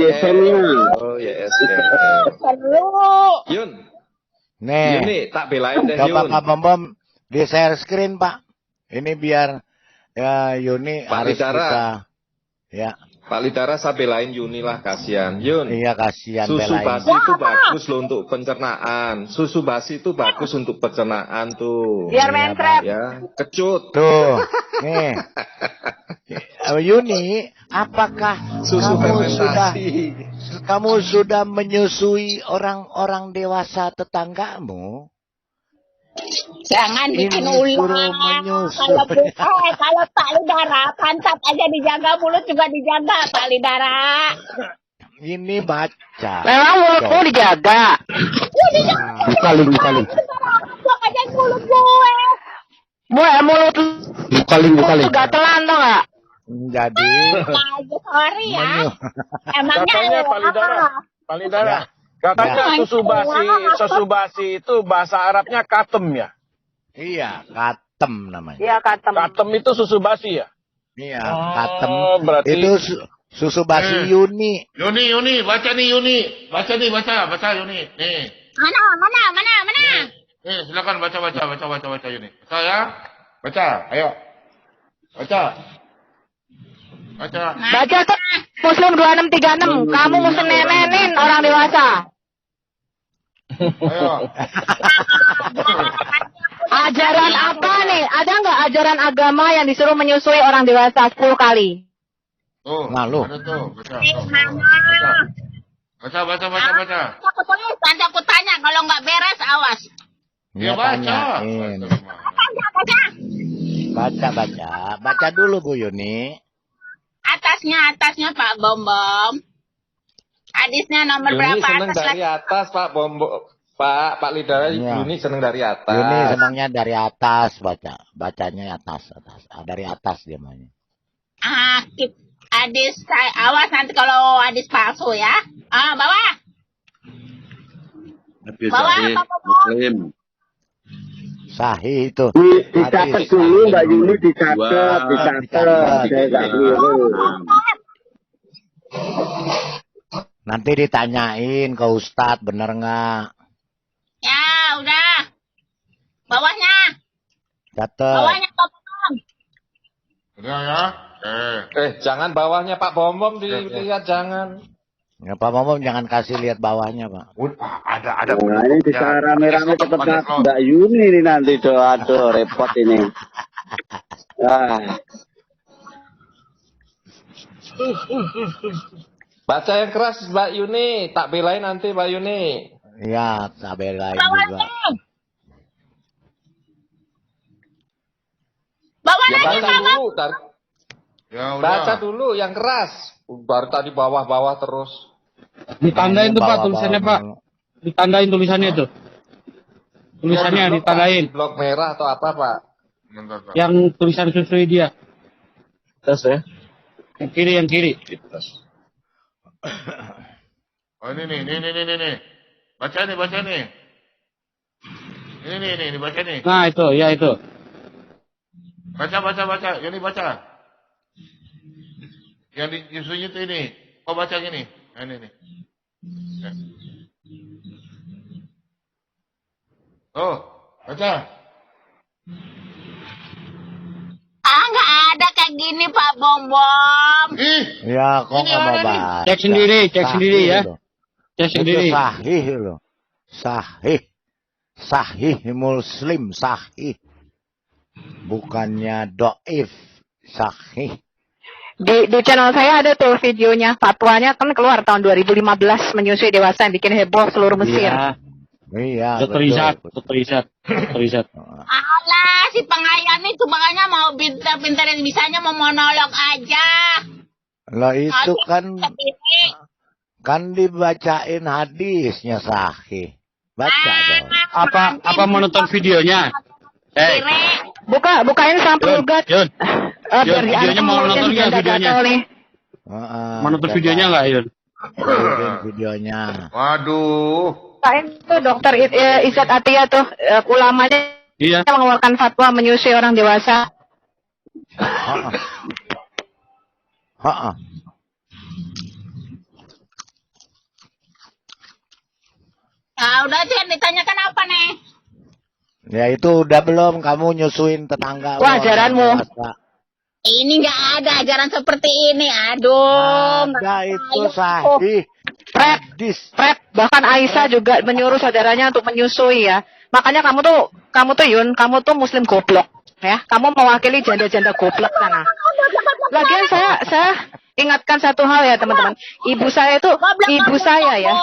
Yesenia. Oh, ya SL. Yun, Nih, Yuni, tak belain deh coba Yun. Pak Bom di share screen Pak. Ini biar ya Yuni Pak harus Lidara. kita. Ya, Pak Lidara saya belain Yuni lah, kasihan. Yun, iya kasihan susu belain. basi itu bagus loh untuk pencernaan. Susu basi itu bagus untuk pencernaan tuh. Biar mentrep. Ya, kecut. Tuh, nih. Yuni, apakah Susu kamu sudah menyusui orang-orang dewasa tetanggamu? Jangan bikin Ini suruh ulah. menyusul. Kalau Pak Lidara, pantat aja dijaga, mulut juga dijaga Pak Lidara. Ini baca. Memang mulutmu dijaga. Bukaling. Buang aja mulut gue. Mulut Bukaling. lu gatelan tau gak? Jadi Aja sorry ya. Emangnya Katanya Pak Lidara, Pak Lidara, katanya Ya. susu basi itu bahasa Arabnya katem ya. iya, katem namanya. Iya katem. Katem itu susu basi ya. Iya, Oh, katem. berarti- Itu susu basi Yuni. Yuni, baca nih Yuni. Baca Yuni. Nih. Mana? Nih, silakan baca Yuni. Baca ya. Baca, ayo. Baca. Baca tuh Muslim 2636. Kamu mesti nenenin orang dewasa. Ayo. Ajaran apa nih? Ada nggak ajaran agama yang disuruh menyusui orang dewasa 10 kali? Tuh. Nah, lu. Ada tuh, baca. Baca. Aku tulis, nanti aku tanya. Kalau nggak beres, awas. Ya Dia baca. tanyain. Baca. Baca dulu Bu Yuni. Atasnya Pak Bom. Hadisnya nomor Yuni berapa? seneng Atas dari atas Pak Pak Lidara. Iya. Yuni seneng dari atas. Yuni senangnya dari atas bacanya atas. Dari atas dia maunya. Hadis, awas nanti kalau hadis palsu ya. Bawah. Hadis Bawah, sahih Pak Bom. Muslim. Sahih itu. Dicatat dulu Mbak Yuni, dicatat. Saya nggak keliru. Nanti ditanyain ke Ustadz bener nggak? Ya, udah. Bawahnya Catet. Pak Bom. Udah ya. Jangan bawahnya Pak Bom dilihat jangan. Ya, Pak Momom jangan kasih lihat bawahnya Pak. Ada. Nah, ini bisa rame-rame tetap Mbak Yuni ini nanti aduh repot ini. Baca yang keras Mbak Yuni, tak belain nanti Mbak Yuni. Iya, tak belain Bawahnya. juga. Bawahnya Ya baca Pak Bom. dulu, Ya udah. baca dulu yang keras. Baru tadi bawah-bawah terus. Ditandain tuh Pak Bawah-bawah tulisannya Pak. dulu. Ditandain tulisannya tuh. Tulisannya Yang di blok, ditandain. Pak, di blok merah atau apa Pak? Bentar. Yang tulisan susui dia. Terus ya. Yang kiri. Oh ini nih. Baca nih. Ini baca nih. Nah itu, ya itu. Baca. Yuni baca. Yang disusunnya itu ini. Kau baca gini. Nah, ini nih. Ya. Oh, baca. Nggak ada kayak gini Pak Bom. Ya, kok nggak mau baca? Cek sendiri ya. loh. Cek Itu sendiri. sahih loh. Sahih Muslim sahih. Bukannya doif. Sahih. Di channel saya ada tuh videonya, fatwanya kan keluar tahun 2015 menyusui dewasa yang bikin heboh seluruh Mesir. Iya. Riset. Alah, si pengayam itu makanya mau pintar-pintar yang bisanya mau monolog aja. Lah itu kan Tapi dibacain hadisnya sahih. Baca dong. Apa menonton videonya? Bukain sampai ugat. Yun, videonya mau nonton nggak videonya? Mau nonton videonya nggak Yun? Videonya. Waduh. Bukain tuh dokter Izzat Atiyah tuh ulamanya Iya. mengeluarkan fatwa menyusui orang dewasa. Heeh. Ah, udah Jen, ditanyakan apa nih? Ya itu udah belum kamu nyusuin tetangga. Wah, ajaranmu. Ini nggak ada ajaran seperti ini. Aduh. Ada itu sahih. Fred, bahkan Aisyah juga menyuruh saudaranya untuk menyusui ya. Makanya kamu tuh Yun, kamu tuh muslim goblok ya. Kamu mewakili janda-janda goblok sana. Lagian saya ingatkan satu hal ya teman-teman. Ibu saya ya.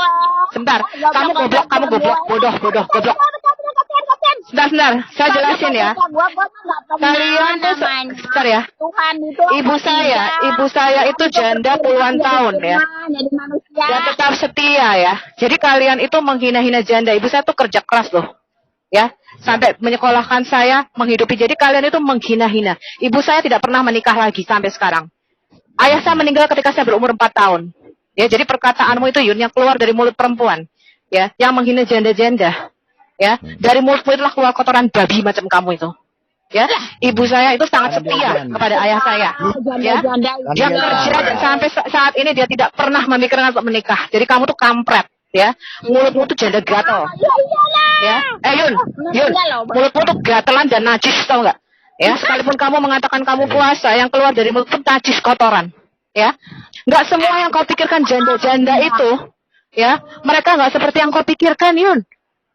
Sebentar, kamu goblok, bodoh, goblok. Sebentar, saya jelasin ya. Kalian tuh, sebentar ya. Ibu saya itu janda puluhan tahun ya. Dan tetap setia ya. Jadi kalian itu menghina-hina janda. Ibu saya tuh kerja keras loh. Ya, sampai menyekolahkan saya, menghidupi. Jadi kalian itu menghina-hina. Ibu saya tidak pernah menikah lagi sampai sekarang. Ayah saya meninggal ketika saya berumur 4 tahun. Ya, jadi perkataanmu itu Yun yang keluar dari mulut perempuan. Ya, yang menghina janda-janda. Ya, dari mulutmu itulah keluar kotoran babi macam kamu itu. Ya, ibu saya itu sangat setia kepada ayah saya. Ya, dia kerja dan sampai saat ini dia tidak pernah memikirkan untuk menikah. Jadi kamu tuh kampret, ya. Mulutmu tuh janda gatel. Ya, Yun, mulutmu tuh gatelan dan najis, tau nggak? Ya, sekalipun kamu mengatakan kamu puasa, yang keluar dari mulut tuh najis kotoran. Ya, nggak semua yang kau pikirkan janda-janda itu, ya, mereka nggak seperti yang kau pikirkan, Yun.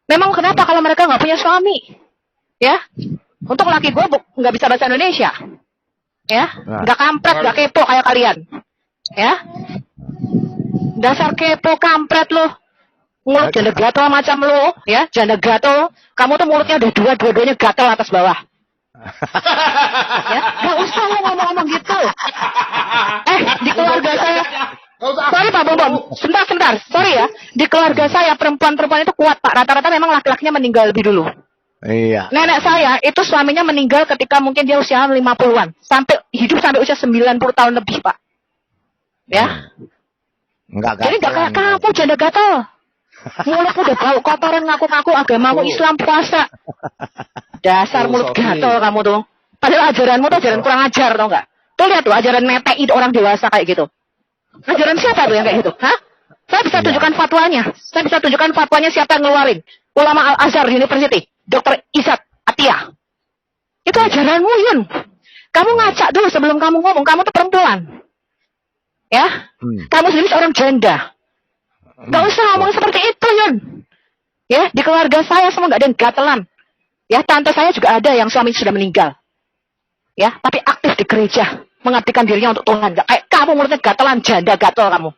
Memang kenapa kalau mereka nggak punya suami? Ya, untuk laki gue nggak bisa bahasa Indonesia. Ya, nggak kampret, nggak kepo kayak kalian. Ya, dasar kepo kampret lo. Mulut janda gatel macam lo, ya, janda gatel. Kamu tuh mulutnya udah dua-duanya gatel atas bawah. Ya, nggak usah lo ngomong-ngomong gitu. Di keluarga saya. Sorry Pak Bom, sebentar, sorry ya. Di keluarga saya perempuan-perempuan itu kuat Pak. Rata-rata memang laki-lakinya meninggal lebih dulu. Iya. Nenek saya itu suaminya meninggal ketika mungkin dia usia 50-an. Hidup sampai usia 90 tahun lebih Pak. Ya. Jadi gak kayak kamu janda gatel. Mulutmu udah bau kotoran ngaku-ngaku agamamu Islam puasa. Dasar mulut gatel kamu tuh. Padahal ajaranmu tuh ajaran kurang ajar tau gak? Tuh lihat tuh ajaran mepek itu orang dewasa kayak gitu. Ajaran siapa tuh yang kayak gitu? Hah? Saya bisa tunjukkan fatwanya. Saya bisa tunjukkan fatwanya siapa yang ngeluarin. Ulama Al-Azhar University. Dr. Izzat Atiyah. Itu ajaranmu, Yun. Kamu ngacak dulu sebelum kamu ngomong. Kamu tuh perempuan. Ya? Kamu sendiri seorang janda. Gak usah ngomong seperti itu, Yun. Ya, di keluarga saya semua gak ada yang gatelan. Ya, tante saya juga ada yang suami sudah meninggal. Ya, tapi aktif di gereja. Mengabdikan dirinya untuk Tuhan. Gak kayak kamu mulutnya gatelan, janda gatel kamu.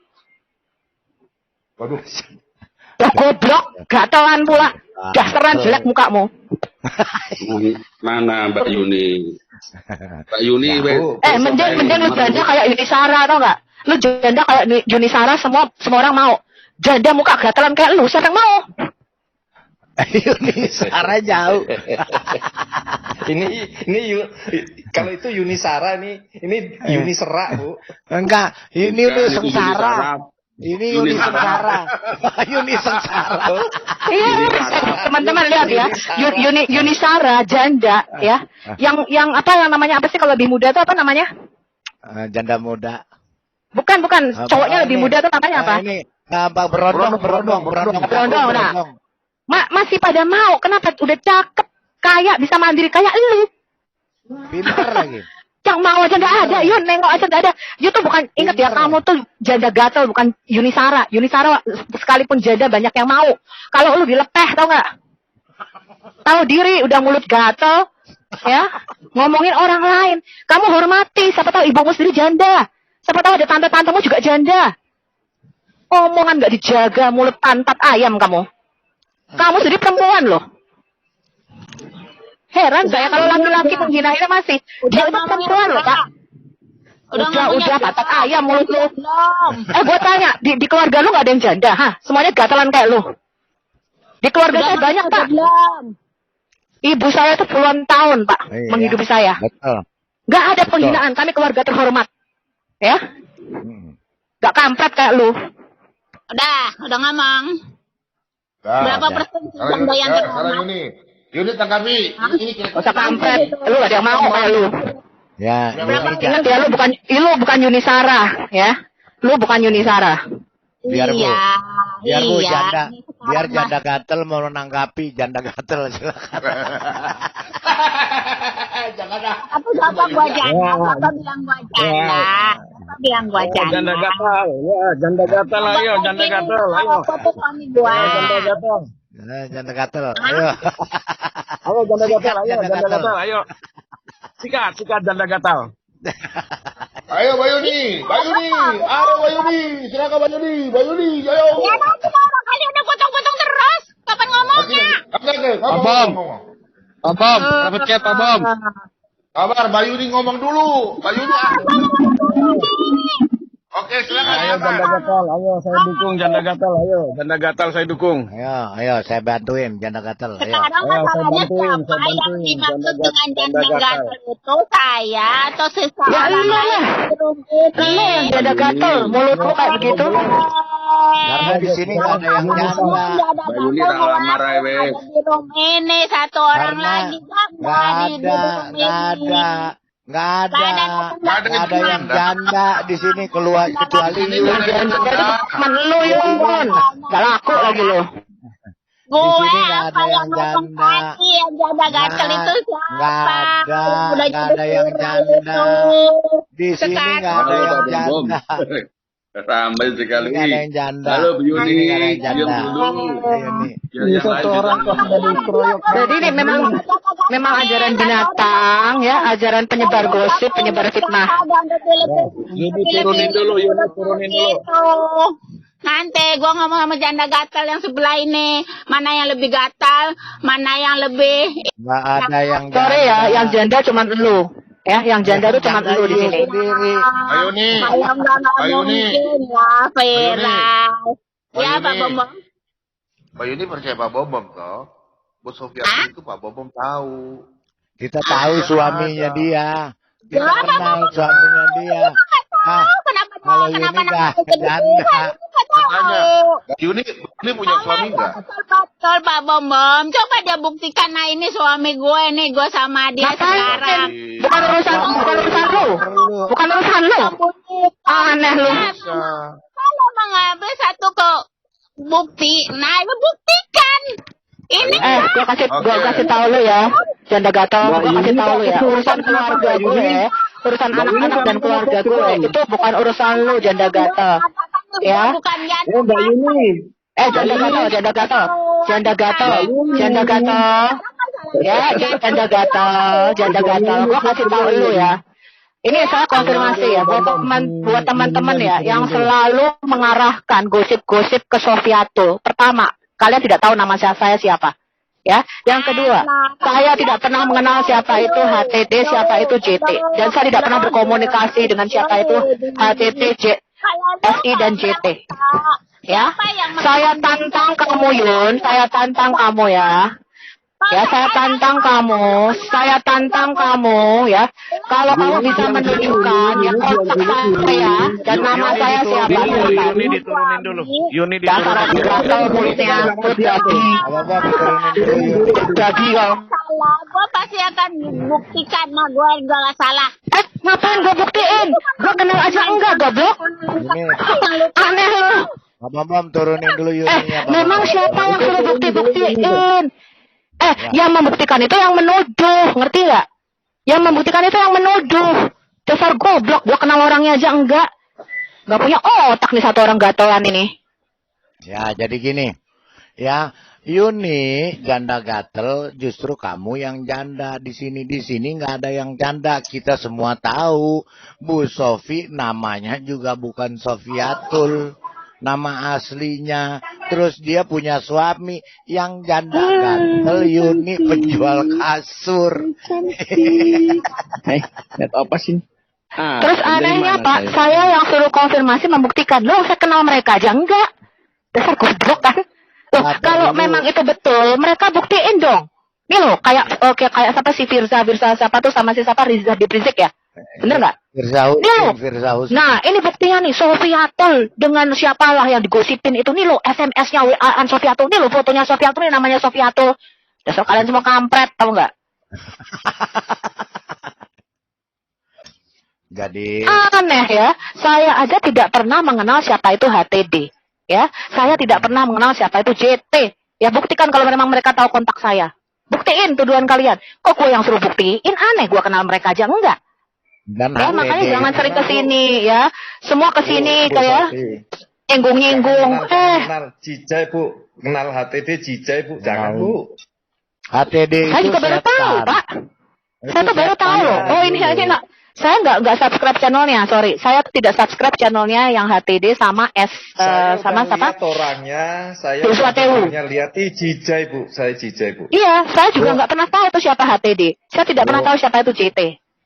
Waduh. Ya goblok, gatelan pula. Dasaran jelek mukamu. Mana Mbak Yuni? Mbak Yuni. Mending lu janda kayak Yuni Sara, tau gak? Lu janda kayak Yuni Sara, semua orang mau. Janda muka gatelan kayak lu, siapa yang mau? Yuni Sara jauh. Kalau itu Yuni Sara ini Yuni Serak, Bu. Enggak, ini Yuni Sengsara. Ini Yuni Sengsara. Yuni Sengsara. Iya, teman-teman lihat ya. Yuni Sara janda ya. Yang namanya apa sih kalau lebih muda tuh apa namanya? Janda muda. Bukan. Cowoknya lebih muda tuh namanya apa? Ini berondong. Nah, masih pada mau. Kenapa? Udah cakep, kaya, bisa mandiri kayak lu. Pintar lagi. Yang mau aja nggak ada, Yun. Nengok aja nggak ada. Yun tuh bukan, ingat ya, kamu tuh janda gatel, bukan Yuni Sara. Yuni Sara sekalipun janda banyak yang mau. Kalau lu dilepeh, tau nggak? Tahu diri, udah mulut gatel, ya. Ngomongin orang lain. Kamu hormati, siapa tahu ibumu sendiri janda. Siapa tahu ada tante-tantemu juga janda. Omongan nggak dijaga, mulut pantat ayam kamu. Kamu sendiri perempuan loh. Heran saya kalau laki-laki menghina-hina masih. Dia itu perempuan loh, Pak. Udah pantat ayam mulut lu. Gue tanya, di keluarga lu gak ada yang janda, ha? Semuanya gatelan kayak lu. Di keluarga saya banyak, Pak. Ibu saya tuh puluhan tahun, Pak, menghidupi saya. Gak ada penghinaan, kami keluarga terhormat. Ya? Gak kampret kayak lu. Udah ngomong. Berapa persen yang doyan terhormat? Yuni tanggapi. Gak usah kampret. Lu gak ada yang mau kayak lu. Ya, Ingat ya, lu bukan Yuni Sarah ya. Lu bukan Yuni Sarah. Biar Bu. Biar Bu iya. biar janda gatel mau menanggapi janda gatel silakan. Jangan dah. Apa gua janda? Apa bilang gua janda? Apa bilang gua janda? Janda gatal. Ya, janda gatal ayo, janda gatal ayo. Foto suami gua. Janda gatal. Janda gatel. Ayo. Ayo janda gatal, ayo janda janda gatal. gatal, ayo. Sikat janda gatal. Ayo Bayuni. Ayo Bayuni. Silakan Bayuni. Ayo. Ya nanti orang kali udah potong-potong terus. Kapan ngomongnya? Oke. Pak Bom, dapat chat Pak Bom. Kabar Bayuni ngomong dulu. Bayuni. Oke, silakan. Ayo janda gatal, ayo saya dukung janda gatal, ayo. Janda gatal saya dukung. Ayo saya bantuin janda gatel. Ayo. Sekarang masalahnya siapa yang dimaksud dengan janda gatel itu saya atau seseorang Ya lu lah. Lu yang janda gatel, mulut lu kayak begitu. Karena di sini nggak ada yang janda. Bayuni tak lamar aja weh. Ada di room ini satu orang Karena lagi janda di room ini. Nggak ada yang janda di sini keluar kecuali Yun. Temen lu Yun. Gak laku lagi lu. Gue sini nggak ada apa yang yang ngomong janda. tadi yang janda gatel itu siapa? Nggak ada yang janda. Di sini nggak ada yang janda. Ramai sekali. Nggak ada yang janda. Halo Bu Yuni, Nggak ada yang diam janda. dulu. Yang satu lain orang kok sudah dikeroyok. Jadi ini memang ajaran binatang ya, ajaran penyebar gosip, penyebar fitnah. Yuni turunin dulu, Yuni turunin dulu. Nanti gue ngomong sama janda gatal yang sebelah ini. Mana yang lebih gatal, mana yang lebih... Nggak ada yang janda. Sorry ya, yang janda cuma lu. Ya, yang janda itu cuma lu di sini. Bayuni. Saya nggak mungkin ya, Vera. Ya, Pak Bombom. Bayuni percaya Pak Bombom toh. Bu Sofian itu Pak Bombom tahu. Kita tahu suaminya dia. Kita Ya, kenal suaminya dia. Kalau Yuni nggak janda. Makanya, Yuni punya suami nggak? Betul Pak Bombom. Coba dia buktikan, nah ini suami gue nih, gue sama dia sekarang. Bukan urusan lu. Bukan urusan lu. Aneh lu. Kalau mengambil satu bukti, nah itu buktikan. Ini gua kasih tahu lu ya, janda gatal. Gua kasih tahu lu ya, urusan keluarga gue, urusan anak-anak dan keluarga gue itu bukan urusan lu, janda gatal. Ya. Mbak Yuni. Janda gatal. Ya, janda gatal. Gua kasih tahu lu ya. Ini saya konfirmasi ya buat teman-teman ya yang selalu mengarahkan gosip-gosip ke Sofiatul. Pertama, kalian tidak tahu nama saya siapa. Ya, yang kedua, saya tidak pernah mengenal siapa itu HTT, siapa itu JT, dan saya tidak pernah berkomunikasi dengan siapa itu HTT, SI dan JT. Ya, saya tantang kamu Yun, saya tantang kamu ya. Ya, saya tantang kamu ya. Kalau kamu bisa menunjukkan ya kontak saya dan nama saya siapa. Yuni diturunin dulu. Yuni Dasar gatal mulutnya jadi kau. salah, gue pasti akan buktikan, nah gue nggak salah. Ngapain gue buktiin? Gue kenal aja enggak, goblok. Aneh lu. Bom turunin dulu Yuni. Memang siapa yang suruh buktiin? Yang membuktikan itu yang menuduh, ngerti nggak? Yang membuktikan itu yang menuduh. Dasar goblok, gua kenal orangnya aja enggak. Nggak punya otak nih satu orang gatolan ini. Ya, jadi gini. Ya, Yuni janda gatel, justru kamu yang janda di sini nggak ada yang janda. Kita semua tahu Bu Sofi namanya juga bukan Sofiatul. Nama aslinya, terus dia punya suami yang janda gatel, Yuni penjual kasur. Lihat apa sih? Terus anehnya Pak, saya yang suruh konfirmasi membuktikan, loh saya kenal mereka aja enggak. Dasar goblok kan. Loh, kalau memang itu betul, mereka buktiin dong. Nih loh, kayak siapa si Firza siapa tuh sama si siapa Riza Bibrizik ya? Bener nggak? Firza. Nah, ini buktinya nih, Sofiatul dengan siapalah yang digosipin itu nih lo, SMS-nya WA-an Sofiatul nih lo, fotonya Sofiatul nih namanya Sofiatul. Dasar kalian semua kampret, tahu nggak? Jadi aneh ya. Saya aja tidak pernah mengenal siapa itu HTD. Ya, saya tidak pernah mengenal siapa itu JT. Ya, buktikan kalau memang mereka tahu kontak saya. Buktiin tuduhan kalian. Kok gue yang suruh buktiin? Aneh, gue kenal mereka aja enggak. Dan Ya, makanya jangan sering kesini ya. Semua kesini kayak nyinggung-nyinggung. Kenal Jijai, Bu. Kenal HTD Jijai, Bu. Jangan, Bu. HTD Saya itu juga baru tahu, setan. Pak. Saya tuh baru tahu loh. Oh, ini aja nak. Saya nggak subscribe channelnya, sorry. Saya tuh tidak subscribe channelnya yang HTD sama sama siapa? Lihat orangnya, saya Joshua Tewu. lihat Jijai, Bu. Saya Jijai, Bu. Iya, saya juga nggak pernah tahu itu siapa HTD. Saya tidak pernah tahu siapa itu JT.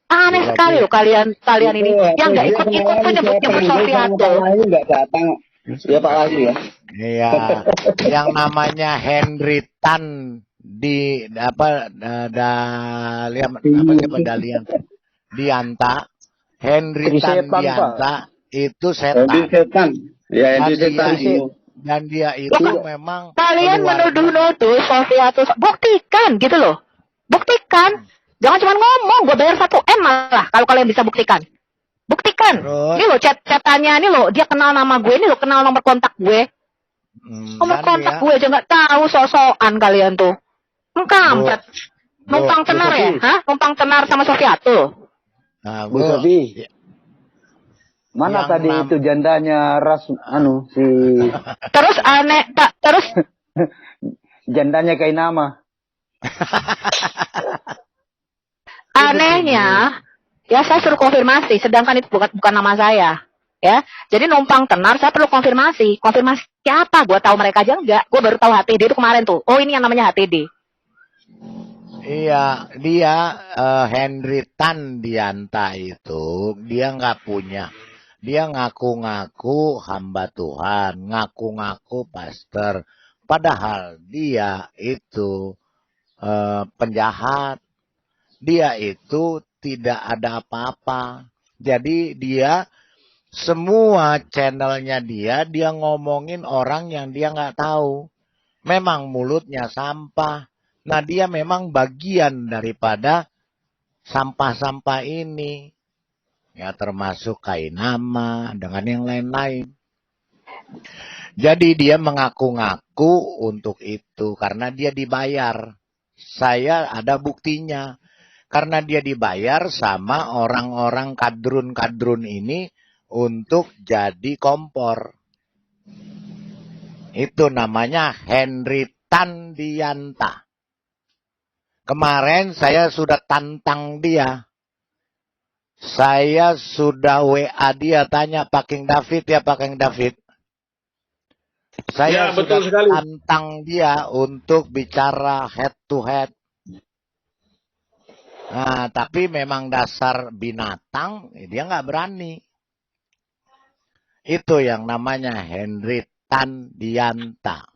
Aneh sekali loh kalian ini. Yang nggak ikut-ikut tuh nyebut Sofiato. Nggak datang. Ya Pak Wahyu ya. Iya, yang namanya Henry Tan di Dianta, Henry Tan setan, Dianta itu setan. Henry setan. Ya, Henry setan. Dan dia itu memang Kalian menuduh-nuduh Sofiato. Buktikan gitu loh. Buktikan. Jangan cuma ngomong, gue bayar 1M malah kalau kalian bisa buktikan. Buktikan. Ini loh chat-chatannya, ini loh dia kenal nama gue, ini loh kenal nomor kontak gue. Nomor kontak gue aja nggak tahu, sosokan kalian tuh. Kampret. Numpang tenar ya? Hah? Numpang tenar sama Sofiato. Nah, Bu Sofi. Mana tadi itu jandanya si Terus aneh, terus jandanya kayak nama. Anehnya, ya saya suruh konfirmasi, sedangkan itu bukan nama saya. Ya, jadi numpang tenar, saya perlu konfirmasi. Konfirmasi apa? Gue tahu mereka aja enggak. Gue baru tahu HTD itu kemarin tuh. Oh, ini yang namanya HTD. Iya, dia Henry Tan Dianta itu dia nggak punya. Dia ngaku-ngaku hamba Tuhan, ngaku-ngaku pastor. Padahal dia itu penjahat. Dia itu tidak ada apa-apa. Jadi dia semua channelnya dia ngomongin orang yang dia nggak tahu. Memang mulutnya sampah. Nah dia memang bagian daripada sampah-sampah ini. Ya termasuk Kainama dengan yang lain-lain. Jadi dia mengaku-ngaku untuk itu karena dia dibayar. Saya ada buktinya. Karena dia dibayar sama orang-orang kadrun-kadrun ini untuk jadi kompor. Itu namanya Henry Tan Dianta. Kemarin saya sudah tantang dia. Saya sudah WA dia tanya Pak King David ya Pak King David. Saya sudah tantang dia untuk bicara head to head. Nah, tapi memang dasar binatang, dia nggak berani. Itu yang namanya Henry Tan Dianta.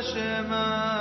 Shema